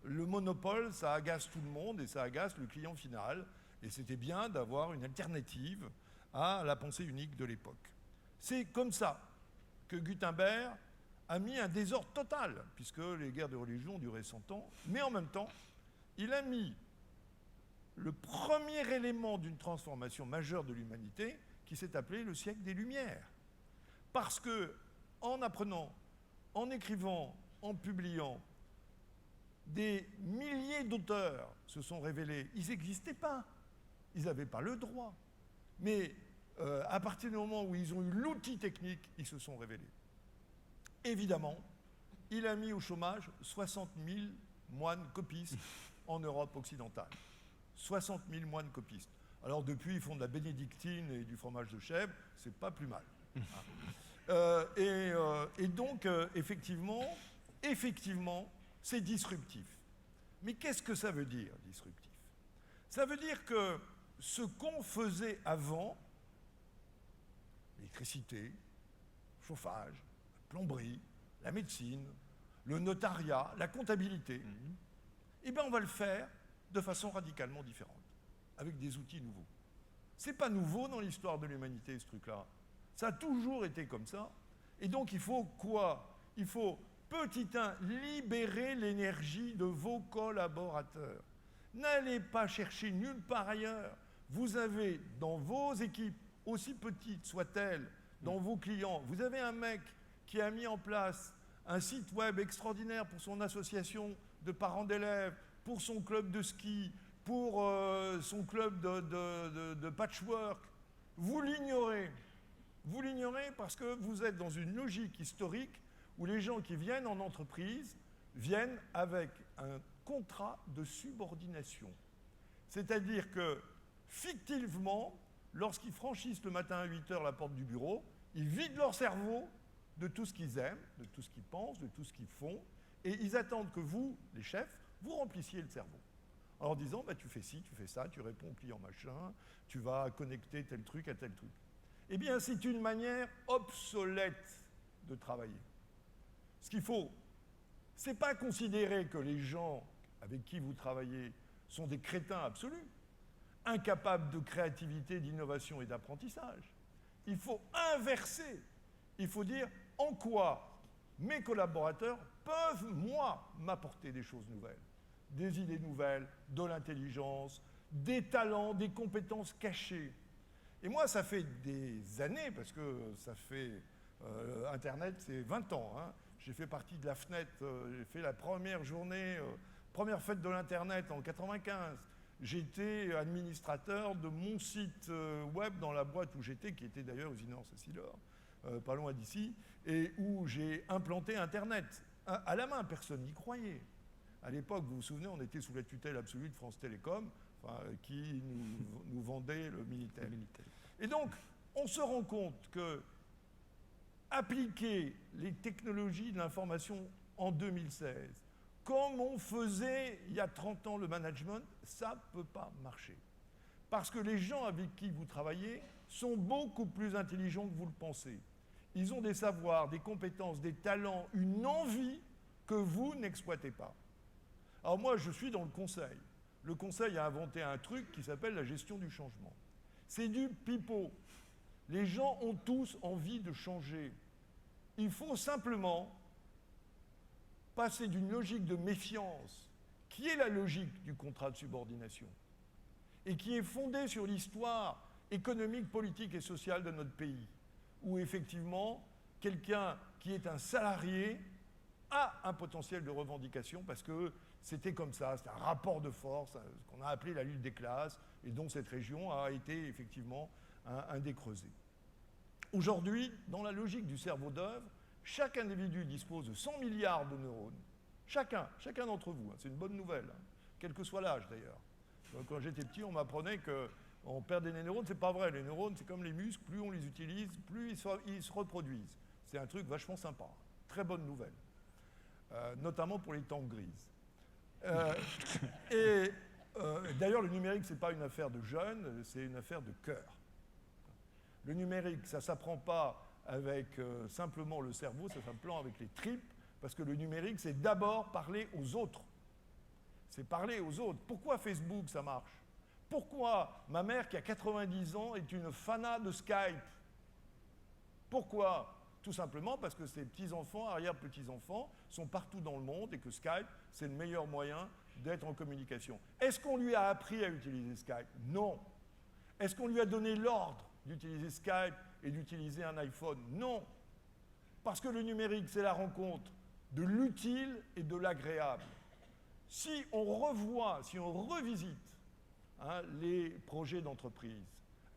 le monopole, ça agace tout le monde et ça agace le client final. Et c'était bien d'avoir une alternative à la pensée unique de l'époque. C'est comme ça que Gutenberg a mis un désordre total, puisque les guerres de religion ont duré 100 ans, mais en même temps, il a mis le premier élément d'une transformation majeure de l'humanité qui s'est appelé le siècle des Lumières. Parce que, en apprenant, en écrivant, en publiant, des milliers d'auteurs se sont révélés. Ils n'existaient pas, ils n'avaient pas le droit. Mais à partir du moment où ils ont eu l'outil technique, ils se sont révélés. évidemment, il a mis au chômage 60 000 moines copistes en Europe occidentale. 60 000 moines copistes. Alors depuis, ils font de la bénédictine et du fromage de chèvre, c'est pas plus mal. Et donc, effectivement, c'est disruptif. Mais qu'est-ce que ça veut dire, disruptif? Ça veut dire que ce qu'on faisait avant, l'électricité, le chauffage, la plomberie, la médecine, le notariat, la comptabilité, eh bien on va le faire de façon radicalement différente, avec des outils nouveaux. C'est pas nouveau dans l'histoire de l'humanité, ce truc-là. Ça a toujours été comme ça. Et donc il faut quoi? Il faut, petit 1, libérer l'énergie de vos collaborateurs. N'allez pas chercher nulle part ailleurs. Vous avez dans vos équipes, aussi petites soient-elles, dans vos clients, vous avez un mec qui a mis en place un site web extraordinaire pour son association de parents d'élèves, pour son club de ski, pour son club de patchwork. Vous l'ignorez. Vous l'ignorez parce que vous êtes dans une logique historique où les gens qui viennent en entreprise viennent avec un contrat de subordination. C'est-à-dire que, fictivement, lorsqu'ils franchissent le matin à 8 h la porte du bureau, ils vident leur cerveau de tout ce qu'ils aiment, de tout ce qu'ils pensent, de tout ce qu'ils font, et ils attendent que vous, les chefs, vous remplissiez le cerveau. En leur disant, bah, tu fais ci, tu fais ça, tu réponds au client machin, tu vas connecter tel truc à tel truc. Eh bien, c'est une manière obsolète de travailler. Ce qu'il faut, c'est pas considérer que les gens avec qui vous travaillez sont des crétins absolus, incapables de créativité, d'innovation et d'apprentissage. Il faut inverser. Il faut dire en quoi mes collaborateurs peuvent, moi, m'apporter des choses nouvelles, des idées nouvelles, de l'intelligence, des talents, des compétences cachées. Et moi, ça fait des années, parce que ça fait Internet, c'est 20 ans. Hein. J'ai fait partie de la FNET, j'ai fait la première journée, première fête de l'Internet en 95. J'étais administrateur de mon site web dans la boîte où j'étais, qui était d'ailleurs Usinor Cecilor, pas loin d'ici, et où j'ai implanté Internet. À la main, personne n'y croyait. À l'époque, vous vous souvenez, on était sous la tutelle absolue de France Télécom, qui nous vendait le Minitel. Et donc, on se rend compte que appliquer les technologies de l'information en 2016, comme on faisait il y a 30 ans le management, ça ne peut pas marcher. Parce que les gens avec qui vous travaillez sont beaucoup plus intelligents que vous le pensez. Ils ont des savoirs, des compétences, des talents, une envie que vous n'exploitez pas. Alors moi, je suis dans le conseil. Le conseil a inventé un truc qui s'appelle la gestion du changement. C'est du pipeau. Les gens ont tous envie de changer. Il faut simplement passer d'une logique de méfiance, qui est la logique du contrat de subordination, et qui est fondée sur l'histoire économique, politique et sociale de notre pays, où effectivement, quelqu'un qui est un salarié a un potentiel de revendication parce que c'était comme ça, c'est un rapport de force, ce qu'on a appelé la lutte des classes, et dont cette région a été effectivement un des creusets. Aujourd'hui, dans la logique du cerveau d'œuvre, chaque individu dispose de 100 milliards de neurones. Chacun d'entre vous, c'est une bonne nouvelle, quel que soit l'âge d'ailleurs. Quand j'étais petit, on m'apprenait qu'on perdait des neurones, c'est pas vrai. Les neurones, c'est comme les muscles, plus on les utilise, plus ils se reproduisent. C'est un truc vachement sympa, très bonne nouvelle, notamment pour les tanks grises. D'ailleurs, le numérique, c'est pas une affaire de jeunes, c'est une affaire de cœur. Le numérique, ça s'apprend pas avec simplement le cerveau, ça s'apprend avec les tripes, parce que le numérique, c'est d'abord parler aux autres. C'est parler aux autres. Pourquoi Facebook, ça marche? Pourquoi ma mère, qui a 90 ans, est une fanat de Skype? Pourquoi? Tout simplement parce que ses petits-enfants, arrière-petits-enfants, sont partout dans le monde et que Skype, c'est le meilleur moyen d'être en communication. Est-ce qu'on lui a appris à utiliser Skype? Non. Est-ce qu'on lui a donné l'ordre d'utiliser Skype et d'utiliser un iPhone? Non. Parce que le numérique, c'est la rencontre de l'utile et de l'agréable. Si on revoit, si on revisite les projets d'entreprise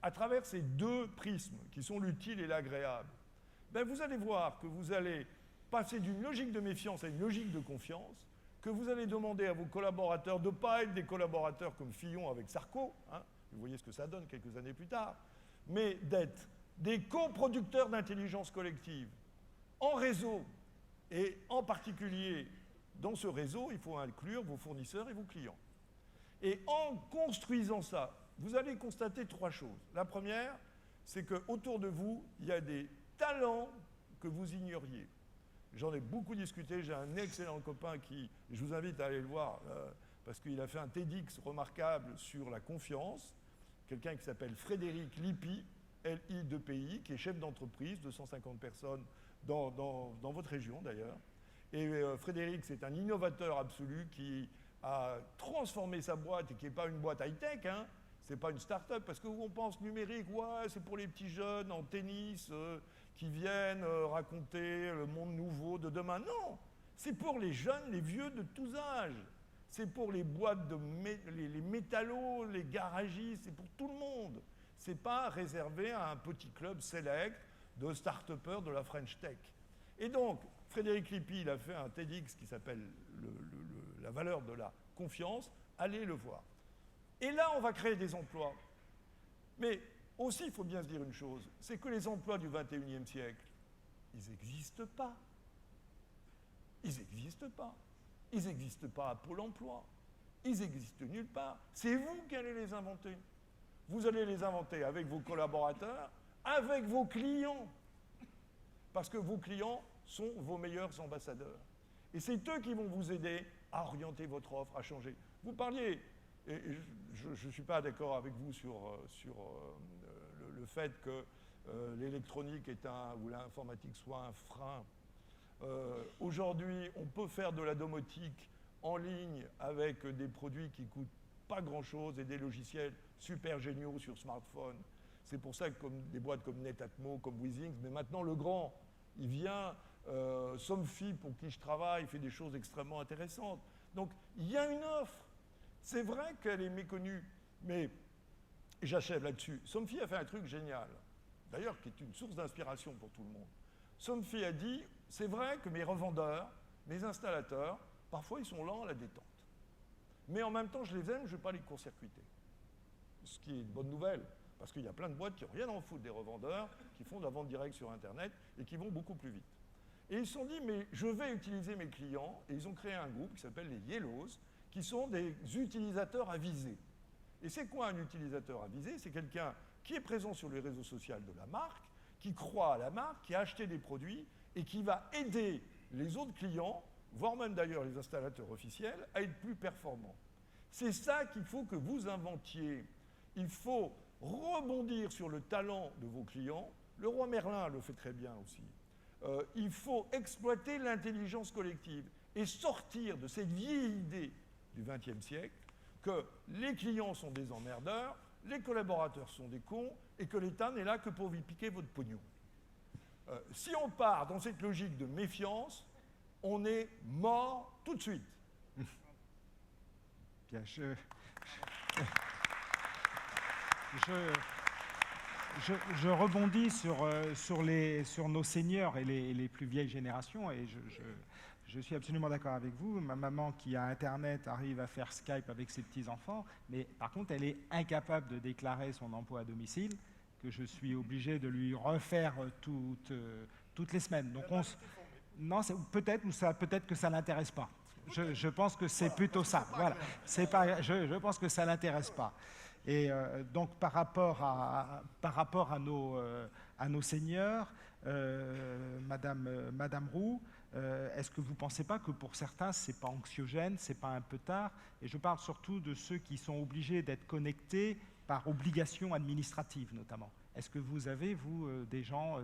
à travers ces deux prismes qui sont l'utile et l'agréable, ben vous allez voir que vous allez passer d'une logique de méfiance à une logique de confiance, que vous allez demander à vos collaborateurs de ne pas être des collaborateurs comme Fillon avec Sarko, hein, vous voyez ce que ça donne quelques années plus tard, mais d'être des coproducteurs d'intelligence collective en réseau, et en particulier dans ce réseau, il faut inclure vos fournisseurs et vos clients. Et en construisant ça, vous allez constater 3 choses. La première, c'est qu'autour de vous, il y a des talents que vous ignoriez. J'en ai beaucoup discuté, j'ai un excellent copain qui, je vous invite à aller le voir, parce qu'il a fait un TEDx remarquable sur la confiance, quelqu'un qui s'appelle Frédéric Lippi, L-I-2-P-I, qui est chef d'entreprise, 250 personnes dans votre région d'ailleurs. Et Frédéric, c'est un innovateur absolu qui a transformé sa boîte et qui n'est pas une boîte high-tech, hein. C'est pas une start-up, parce qu'on pense numérique, ouais, c'est pour les petits jeunes en tennis qui viennent raconter le monde nouveau de demain. Non, c'est pour les jeunes, les vieux de tous âges. C'est pour les boîtes, les métallos, les garagistes, c'est pour tout le monde. C'est pas réservé à un petit club select de start-upers de la French Tech. Et donc, Frédéric Lippi, il a fait un TEDx qui s'appelle la valeur de la confiance. Allez le voir. Et là, on va créer des emplois. Mais aussi, il faut bien se dire une chose, c'est que les emplois du XXIe siècle, ils n'existent pas. Ils n'existent pas. Ils n'existent pas à Pôle emploi. Ils n'existent nulle part. C'est vous qui allez les inventer. Vous allez les inventer avec vos collaborateurs, avec vos clients. Parce que vos clients sont vos meilleurs ambassadeurs. Et c'est eux qui vont vous aider à orienter votre offre, à changer. Vous parliez, et je ne suis pas d'accord avec vous sur le fait que l'électronique ou l'informatique soit un frein. Aujourd'hui, on peut faire de la domotique en ligne avec des produits qui ne coûtent pas grand-chose et des logiciels super géniaux sur smartphone. C'est pour ça que comme des boîtes comme Netatmo, comme Weezings, mais maintenant le grand, il vient, Somfy, pour qui je travaille, fait des choses extrêmement intéressantes. Donc, il y a une offre. C'est vrai qu'elle est méconnue, mais j'achève là-dessus. Somfy a fait un truc génial, d'ailleurs qui est une source d'inspiration pour tout le monde. Somfy a dit, c'est vrai que mes revendeurs, mes installateurs, parfois ils sont lents à la détente. Mais en même temps, je les aime, je ne vais pas les court-circuiter. Ce qui est une bonne nouvelle, parce qu'il y a plein de boîtes qui n'ont rien à en foutre des revendeurs, qui font de la vente directe sur Internet et qui vont beaucoup plus vite. Et ils se sont dit, mais je vais utiliser mes clients, et ils ont créé un groupe qui s'appelle les Yellows, qui sont des utilisateurs avisés. Et c'est quoi un utilisateur avisé? C'est quelqu'un qui est présent sur les réseaux sociaux de la marque, qui croit à la marque, qui a acheté des produits et qui va aider les autres clients, voire même d'ailleurs les installateurs officiels, à être plus performants. C'est ça qu'il faut que vous inventiez. Il faut rebondir sur le talent de vos clients. Le roi Merlin le fait très bien aussi. Il faut exploiter l'intelligence collective et sortir de cette vieille idée du XXe siècle que les clients sont des emmerdeurs, les collaborateurs sont des cons et que l'État n'est là que pour vous piquer votre pognon. Si on part dans cette logique de méfiance, on est mort tout de suite. Bien, je rebondis sur nos seniors et les plus vieilles générations, et je suis absolument d'accord avec vous. Ma maman qui a Internet arrive à faire Skype avec ses petits-enfants, mais par contre, elle est incapable de déclarer son emploi à domicile, que je suis obligé de lui refaire toutes les semaines. Donc non, peut-être que ça l'intéresse pas. Je pense que c'est plutôt ça. Voilà. Je pense que ça l'intéresse pas. Et donc par rapport à nos seniors, Madame Roux, est-ce que vous ne pensez pas que pour certains, ce n'est pas anxiogène, ce n'est pas un peu tard? Et je parle surtout de ceux qui sont obligés d'être connectés par obligation administrative notamment. Est-ce que vous avez, vous, des gens,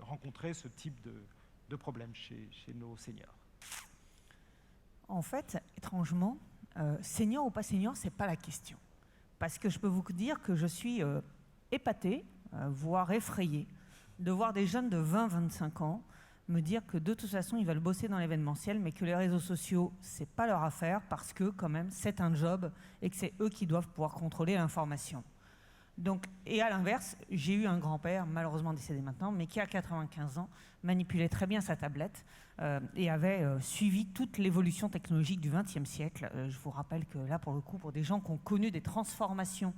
rencontré ce type de problème chez nos seniors? En fait, étrangement, senior ou pas senior, ce n'est pas la question. Parce que je peux vous dire que je suis épatée, voire effrayée, de voir des jeunes de 20-25 ans me dire que de toute façon, ils veulent bosser dans l'événementiel, mais que les réseaux sociaux, c'est pas leur affaire, parce que quand même, c'est un job et que c'est eux qui doivent pouvoir contrôler l'information. Donc, et à l'inverse, j'ai eu un grand-père, malheureusement décédé maintenant, mais qui à 95 ans manipulait très bien sa tablette et avait suivi toute l'évolution technologique du XXe siècle. Je vous rappelle que là, pour le coup, pour des gens qui ont connu des transformations,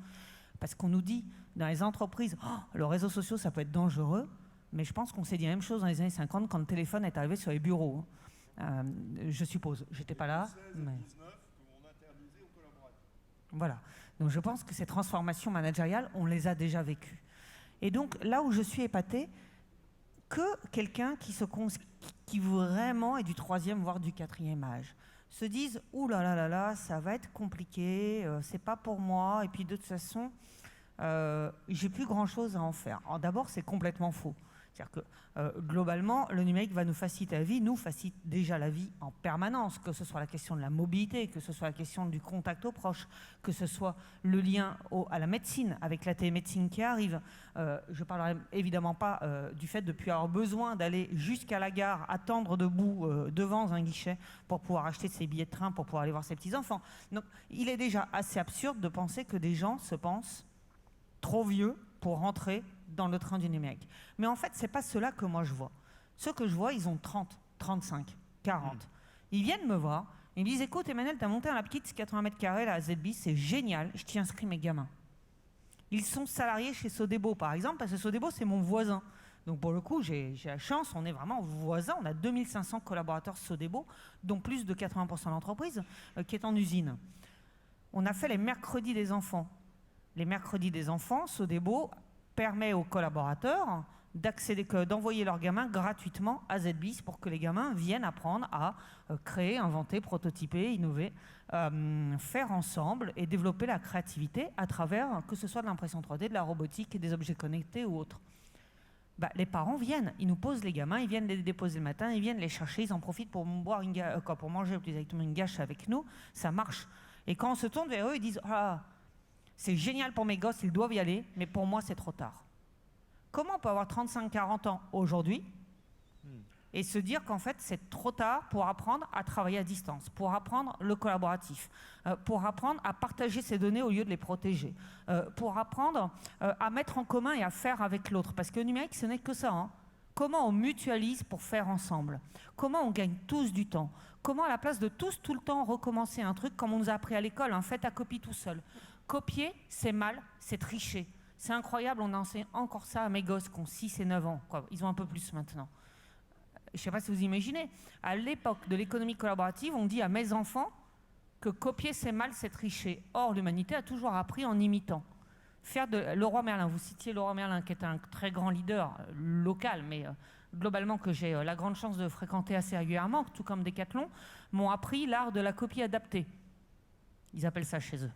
parce qu'on nous dit dans les entreprises, oh, les réseaux sociaux, ça peut être dangereux, mais je pense qu'on s'est dit la même chose dans les années 50 quand le téléphone est arrivé sur les bureaux. Je suppose, j'étais pas là. Mais... Voilà. Donc je pense que ces transformations managériales, on les a déjà vécues. Et donc là où je suis épatée, que quelqu'un qui vraiment est du 3e voire du 4e âge se dise « Ouh là là là là, ça va être compliqué, c'est pas pour moi, et puis de toute façon, j'ai plus grand-chose à en faire ». Alors d'abord, c'est complètement faux. C'est-à-dire que globalement, le numérique va nous faciliter la vie, nous facilite déjà la vie en permanence, que ce soit la question de la mobilité, que ce soit la question du contact aux proches, que ce soit le lien à la médecine, avec la télémédecine qui arrive. Je ne parlerai évidemment pas du fait de ne plus avoir besoin d'aller jusqu'à la gare, attendre debout devant un guichet pour pouvoir acheter ses billets de train, pour pouvoir aller voir ses petits-enfants. Donc il est déjà assez absurde de penser que des gens se pensent trop vieux pour rentrer dans le train du numérique. Mais en fait, ce n'est pas cela que moi je vois. Ceux que je vois, ils ont 30, 35, 40. Ils viennent me voir, ils me disent « Écoute, Emmanuel, tu as monté un LabKit 80 mètres carrés à ZBIS, c'est génial, je t'y inscris mes gamins. » Ils sont salariés chez Sodebo, par exemple, parce que Sodebo, c'est mon voisin. Donc pour le coup, j'ai la chance, on est vraiment voisins, on a 2500 collaborateurs Sodebo, dont plus de 80% de l'entreprise qui est en usine. On a fait les mercredis des enfants. Les mercredis des enfants, Sodebo permet aux collaborateurs d'envoyer leurs gamins gratuitement à ZBIS pour que les gamins viennent apprendre à créer, inventer, prototyper, innover, faire ensemble et développer la créativité à travers, que ce soit de l'impression 3D, de la robotique, des objets connectés ou autres. Bah, les parents viennent, ils nous posent les gamins, ils viennent les déposer le matin, ils viennent les chercher, ils en profitent pour pour manger plus exactement une gâche avec nous, ça marche. Et quand on se tourne vers eux, ils disent « Ah, c'est génial pour mes gosses, ils doivent y aller, mais pour moi, c'est trop tard. » Comment on peut avoir 35-40 ans aujourd'hui et se dire qu'en fait, c'est trop tard pour apprendre à travailler à distance, pour apprendre le collaboratif, pour apprendre à partager ses données au lieu de les protéger, pour apprendre à mettre en commun et à faire avec l'autre. Parce que le numérique, ce n'est que ça. Hein. Comment on mutualise pour faire ensemble? Comment on gagne tous du temps? Comment, à la place de tous, tout le temps, recommencer un truc comme on nous a appris à l'école, hein, faites à copie tout seul. Copier, c'est mal, c'est tricher. C'est incroyable, on enseigne encore ça à mes gosses qui ont 6 et 9 ans. Quoi. Ils ont un peu plus maintenant. Je ne sais pas si vous imaginez. À l'époque de l'économie collaborative, on dit à mes enfants que copier, c'est mal, c'est tricher. Or, l'humanité a toujours appris en imitant. Faire de Leroy Merlin, vous citiez Leroy Merlin, qui est un très grand leader local, mais globalement que j'ai la grande chance de fréquenter assez régulièrement, tout comme Decathlon, m'ont appris l'art de la copie adaptée. Ils appellent ça chez eux.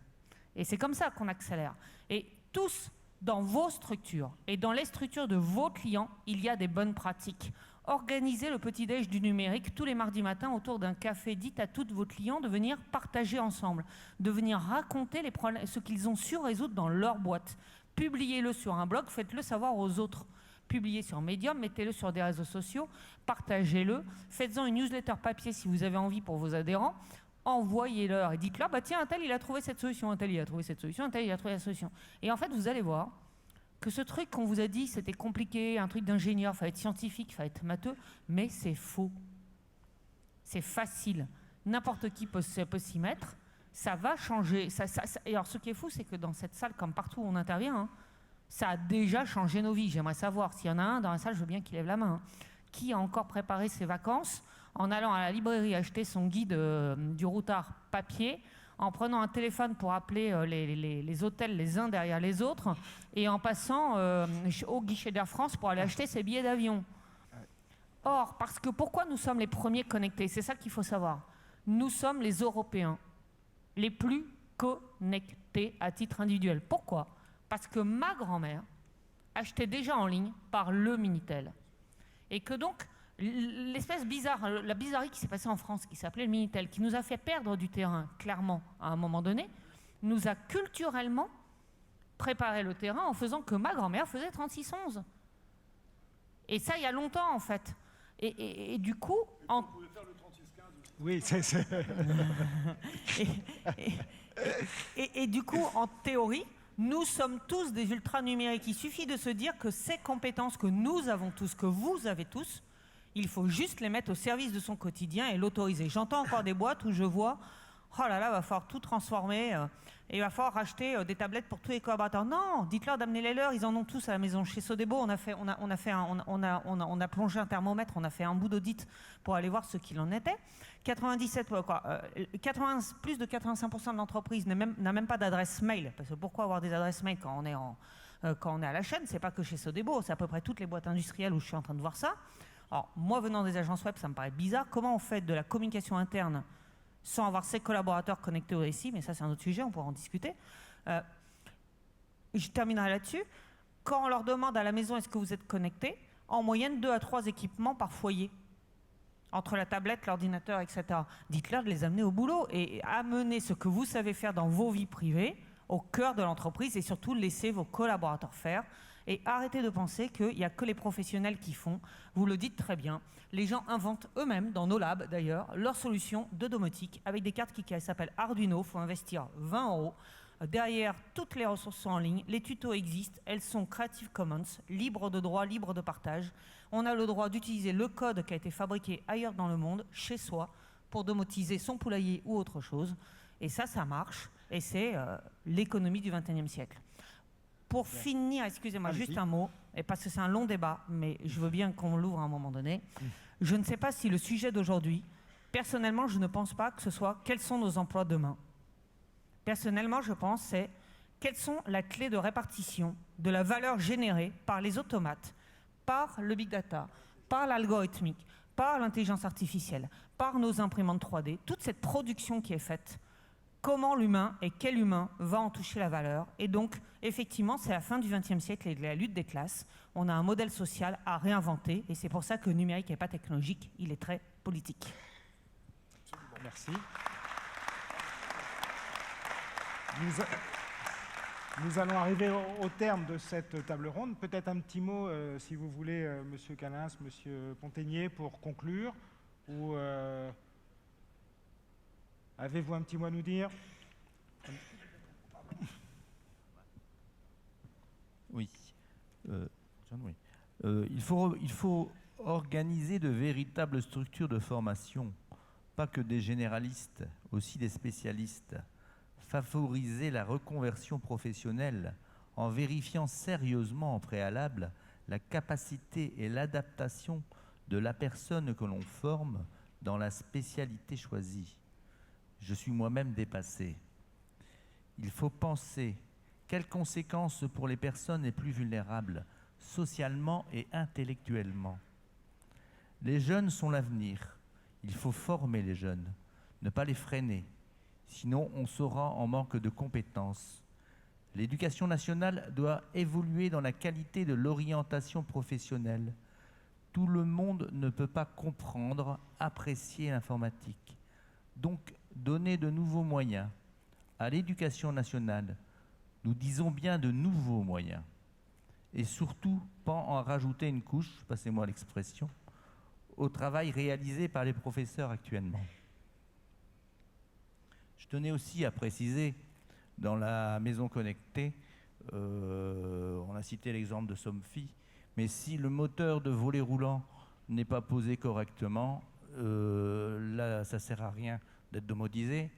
Et c'est comme ça qu'on accélère. Et tous, dans vos structures et dans les structures de vos clients, il y a des bonnes pratiques. Organisez le petit-déj du numérique tous les mardis matins autour d'un café. Dites à tous vos clients de venir partager ensemble, de venir raconter les problèmes, ce qu'ils ont su résoudre dans leur boîte. Publiez-le sur un blog, faites-le savoir aux autres. Publiez sur Medium, mettez-le sur des réseaux sociaux, partagez-le, faites-en une newsletter papier si vous avez envie pour vos adhérents. Envoyez-leur et dites-leur, bah tiens, un tel il a trouvé cette solution, un tel il a trouvé cette solution, un tel il a trouvé la solution. Et en fait, vous allez voir que ce truc qu'on vous a dit, c'était compliqué, un truc d'ingénieur, il fallait être scientifique, il fallait être matheux, mais c'est faux. C'est facile. N'importe qui peut s'y mettre, ça va changer. Et alors, ce qui est fou, c'est que dans cette salle, comme partout où on intervient, hein, ça a déjà changé nos vies. J'aimerais savoir, s'il y en a un dans la salle, je veux bien qu'il lève la main. Hein. Qui a encore préparé ses vacances en allant à la librairie acheter son guide du routard papier, en prenant un téléphone pour appeler les hôtels les uns derrière les autres, et en passant au guichet d'Air France pour aller acheter ses billets d'avion. Or, parce que pourquoi nous sommes les premiers connectés? C'est ça qu'il faut savoir. Nous sommes les Européens les plus connectés à titre individuel. Pourquoi? Parce que ma grand-mère achetait déjà en ligne par le Minitel. Et que donc, l'espèce bizarre, la bizarrerie qui s'est passée en France, qui s'appelait le Minitel, qui nous a fait perdre du terrain, clairement, à un moment donné, nous a culturellement préparé le terrain en faisant que ma grand-mère faisait 3611. Et ça, il y a longtemps, en fait. Et du coup... Vous pouvez faire le 3615 aussi. Oui, c'est... et du coup, en théorie, Nous sommes tous des ultra-numériques. Il suffit de se dire que ces compétences que nous avons tous, que vous avez tous, il faut juste les mettre au service de son quotidien et l'autoriser. J'entends encore des boîtes où je vois, oh là là, il va falloir tout transformer et il va falloir racheter des tablettes pour tous les collaborateurs. Non, dites-leur d'amener les leurs, ils en ont tous à la maison. Chez Sodebo, on a plongé un thermomètre, on a fait un bout d'audit pour aller voir ce qu'il en était. Plus de 85% de l'entreprise n'a même pas d'adresse mail. Parce que pourquoi avoir des adresses mail quand on est à la chaîne? C'est pas que chez Sodebo, c'est à peu près toutes les boîtes industrielles où je suis en train de voir ça. Alors, moi, venant des agences web, ça me paraît bizarre. Comment on fait de la communication interne sans avoir ses collaborateurs connectés au récit? Mais ça, c'est un autre sujet, on pourra en discuter. Je terminerai là-dessus. Quand on leur demande à la maison, est-ce que vous êtes connectés? En moyenne, 2 à 3 équipements par foyer. Entre la tablette, l'ordinateur, etc. Dites-leur de les amener au boulot et amener ce que vous savez faire dans vos vies privées au cœur de l'entreprise et surtout laisser vos collaborateurs faire. Et arrêtez de penser qu'il n'y a que les professionnels qui font. Vous le dites très bien. Les gens inventent eux-mêmes, dans nos labs d'ailleurs, leurs solutions de domotique avec des cartes qui s'appellent Arduino. Il faut investir 20 €. Derrière, toutes les ressources sont en ligne. Les tutos existent. Elles sont Creative Commons, libres de droit, libres de partage. On a le droit d'utiliser le code qui a été fabriqué ailleurs dans le monde, chez soi, pour domotiser son poulailler ou autre chose. Et ça marche. Et c'est l'économie du XXIe siècle. Pour finir, excusez-moi, juste un mot, et parce que c'est un long débat, mais je veux bien qu'on l'ouvre à un moment donné. Je ne sais pas si le sujet d'aujourd'hui, personnellement, je ne pense pas que ce soit quels sont nos emplois demain. Personnellement, je pense c'est quelles sont la clé de répartition de la valeur générée par les automates, par le big data, par l'algorithmique, par l'intelligence artificielle, par nos imprimantes 3D, toute cette production qui est faite. Comment l'humain et quel humain va en toucher la valeur? Et donc, effectivement, c'est la fin du XXe siècle et de la lutte des classes. On a un modèle social à réinventer et c'est pour ça que le numérique n'est pas technologique, il est très politique. Merci. Nous allons arriver au terme de cette table ronde. Peut-être un petit mot, si vous voulez, Monsieur Calins, Monsieur Ponteigné, pour conclure, ou avez-vous un petit mot à nous dire? Oui. John, oui. Il faut organiser de véritables structures de formation, pas que des généralistes, aussi des spécialistes. Favoriser la reconversion professionnelle en vérifiant sérieusement en préalable la capacité et l'adaptation de la personne que l'on forme dans la spécialité choisie. Je suis moi-même dépassé. Il faut penser quelles conséquences pour les personnes les plus vulnérables, socialement et intellectuellement. Les jeunes sont l'avenir. Il faut former les jeunes, ne pas les freiner. Sinon, on sera en manque de compétences. L'éducation nationale doit évoluer dans la qualité de l'orientation professionnelle. Tout le monde ne peut pas comprendre, apprécier l'informatique. Donc, donner de nouveaux moyens à l'éducation nationale. Nous disons bien de nouveaux moyens. Et surtout, pas en rajouter une couche, passez-moi l'expression, au travail réalisé par les professeurs actuellement. Je tenais aussi à préciser, dans la maison connectée, on a cité l'exemple de Somfy, mais si le moteur de volet roulant n'est pas posé correctement, là, ça ne sert à rien d'être domotisé.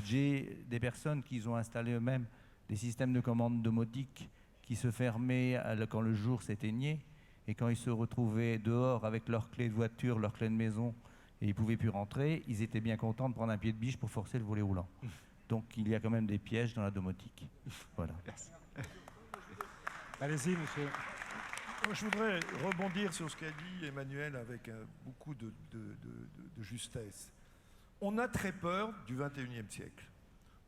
J'ai des personnes qui ont installé eux-mêmes des systèmes de commande domotique qui se fermaient quand le jour s'éteignait, et quand ils se retrouvaient dehors avec leur clé de voiture, leur clé de maison, et ils ne pouvaient plus rentrer, ils étaient bien contents de prendre un pied de biche pour forcer le volet roulant. Donc il y a quand même des pièges dans la domotique. Voilà. Merci. Allez-y, monsieur. Je voudrais rebondir sur ce qu'a dit Emmanuel avec beaucoup de justesse. On a très peur du XXIe siècle.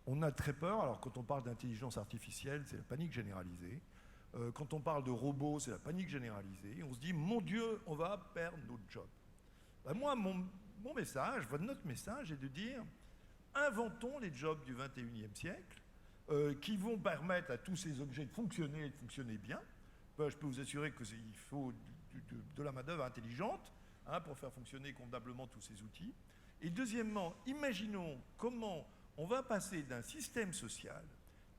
On a très peur, alors quand on parle d'intelligence artificielle, c'est la panique généralisée. Quand on parle de robots, c'est la panique généralisée. On se dit, mon Dieu, on va perdre notre job. Ben moi, mon message, notre message est de dire, inventons les jobs du XXIe siècle qui vont permettre à tous ces objets de fonctionner et de fonctionner bien. Ben, je peux vous assurer qu'il faut de la main-d'œuvre intelligente pour faire fonctionner convenablement tous ces outils. Et deuxièmement, imaginons comment on va passer d'un système social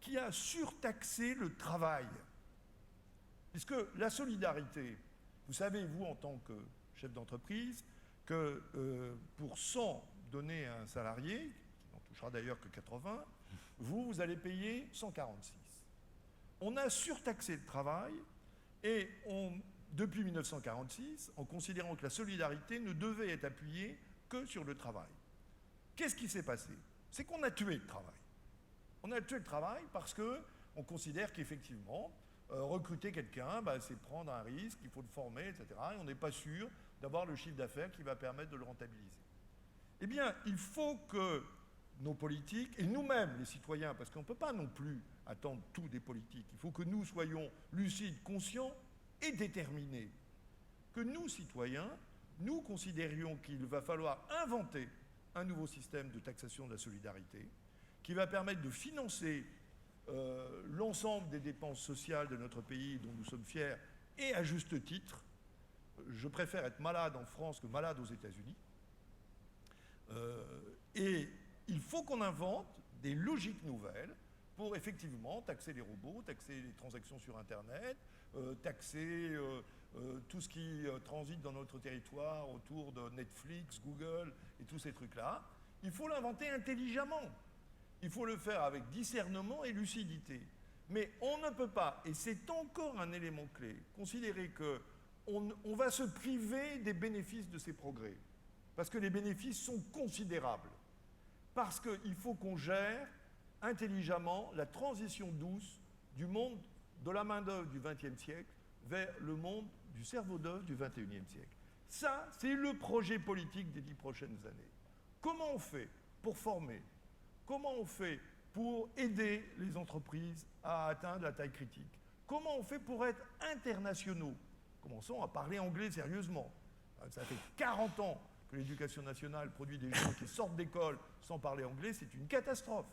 qui a surtaxé le travail. Puisque la solidarité, vous savez, vous, en tant que chef d'entreprise, que pour 100 donnés à un salarié, qui n'en touchera d'ailleurs que 80, vous allez payer 146. On a surtaxé le travail et depuis 1946, en considérant que la solidarité ne devait être appuyée que sur le travail. Qu'est-ce qui s'est passé? C'est qu'on a tué le travail. On a tué le travail parce qu'on considère qu'effectivement, recruter quelqu'un, c'est prendre un risque, il faut le former, etc. Et on n'est pas sûr d'avoir le chiffre d'affaires qui va permettre de le rentabiliser. Eh bien, il faut que nos politiques, et nous-mêmes, les citoyens, parce qu'on ne peut pas non plus attendre tout des politiques, il faut que nous soyons lucides, conscients et déterminés. Que nous, citoyens, nous considérions qu'il va falloir inventer un nouveau système de taxation de la solidarité qui va permettre de financer l'ensemble des dépenses sociales de notre pays dont nous sommes fiers, et à juste titre. Je préfère être malade en France que malade aux États-Unis. Et il faut qu'on invente des logiques nouvelles pour effectivement taxer les robots, taxer les transactions sur Internet, taxer tout ce qui transite dans notre territoire autour de Netflix, Google et tous ces trucs-là. Il faut l'inventer intelligemment. Il faut le faire avec discernement et lucidité. Mais on ne peut pas, et c'est encore un élément clé, considérer qu'on va se priver des bénéfices de ces progrès. Parce que les bénéfices sont considérables. Parce qu'il faut qu'on gère intelligemment la transition douce du monde de la main-d'œuvre du XXe siècle vers le monde du cerveau d'œuvre du XXIe siècle. Ça, c'est le projet politique des 10 prochaines années. Comment on fait pour former? Comment on fait pour aider les entreprises à atteindre la taille critique? Comment on fait pour être internationaux? Commençons à parler anglais sérieusement. Ça fait 40 ans que l'éducation nationale produit des gens qui sortent d'école sans parler anglais, c'est une catastrophe.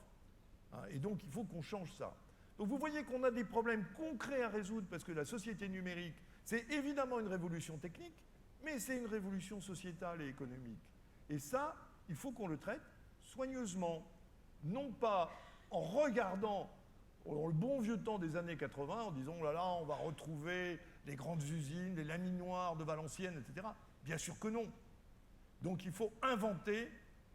Et donc, il faut qu'on change ça. Donc, vous voyez qu'on a des problèmes concrets à résoudre parce que la société numérique, c'est évidemment une révolution technique, mais c'est une révolution sociétale et économique. Et ça, il faut qu'on le traite soigneusement, non pas en regardant dans le bon vieux temps des années 80, en disant oh là là, on va retrouver les grandes usines, les laminoirs de Valenciennes, etc. Bien sûr que non. Donc il faut inventer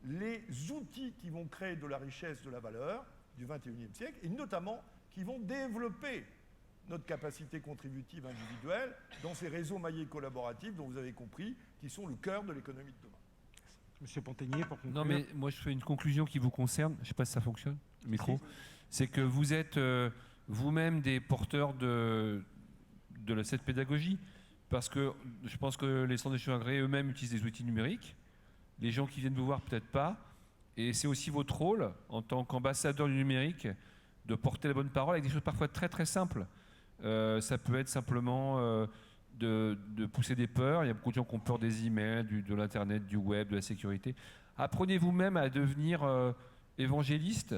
les outils qui vont créer de la richesse, de la valeur du XXIe siècle, et notamment qui vont développer notre capacité contributive individuelle dans ces réseaux maillés collaboratifs dont vous avez compris, qui sont le cœur de l'économie de demain. Monsieur Pontainier, pour conclure. Non, mais moi, je fais une conclusion qui vous concerne. Je ne sais pas si ça fonctionne, le micro. C'est que vous êtes vous-même des porteurs de cette pédagogie. Parce que je pense que les centres d'échange agréés eux-mêmes utilisent des outils numériques. Les gens qui viennent vous voir, peut-être pas. Et c'est aussi votre rôle, en tant qu'ambassadeur du numérique, de porter la bonne parole avec des choses parfois très très simples. Ça peut être simplement de pousser des peurs. Il y a beaucoup de gens qui ont peur des emails, de l'Internet, du web, de la sécurité. Apprenez vous-même à devenir évangéliste,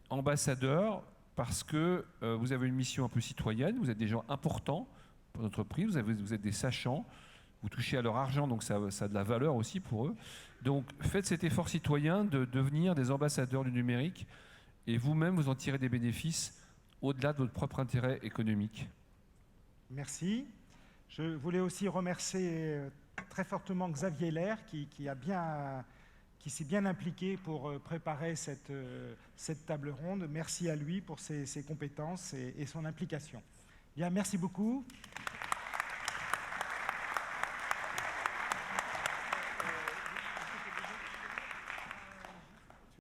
ambassadeur, parce que vous avez une mission un peu citoyenne, vous êtes des gens importants pour l'entreprise, vous êtes des sachants, vous touchez à leur argent, donc ça a de la valeur aussi pour eux. Donc faites cet effort citoyen de devenir des ambassadeurs du numérique et vous-même vous en tirez des bénéfices au-delà de votre propre intérêt économique. Merci. Je voulais aussi remercier très fortement Xavier Lair qui s'est bien impliqué pour préparer cette table ronde. Merci à lui pour ses compétences et son implication. Bien, merci beaucoup.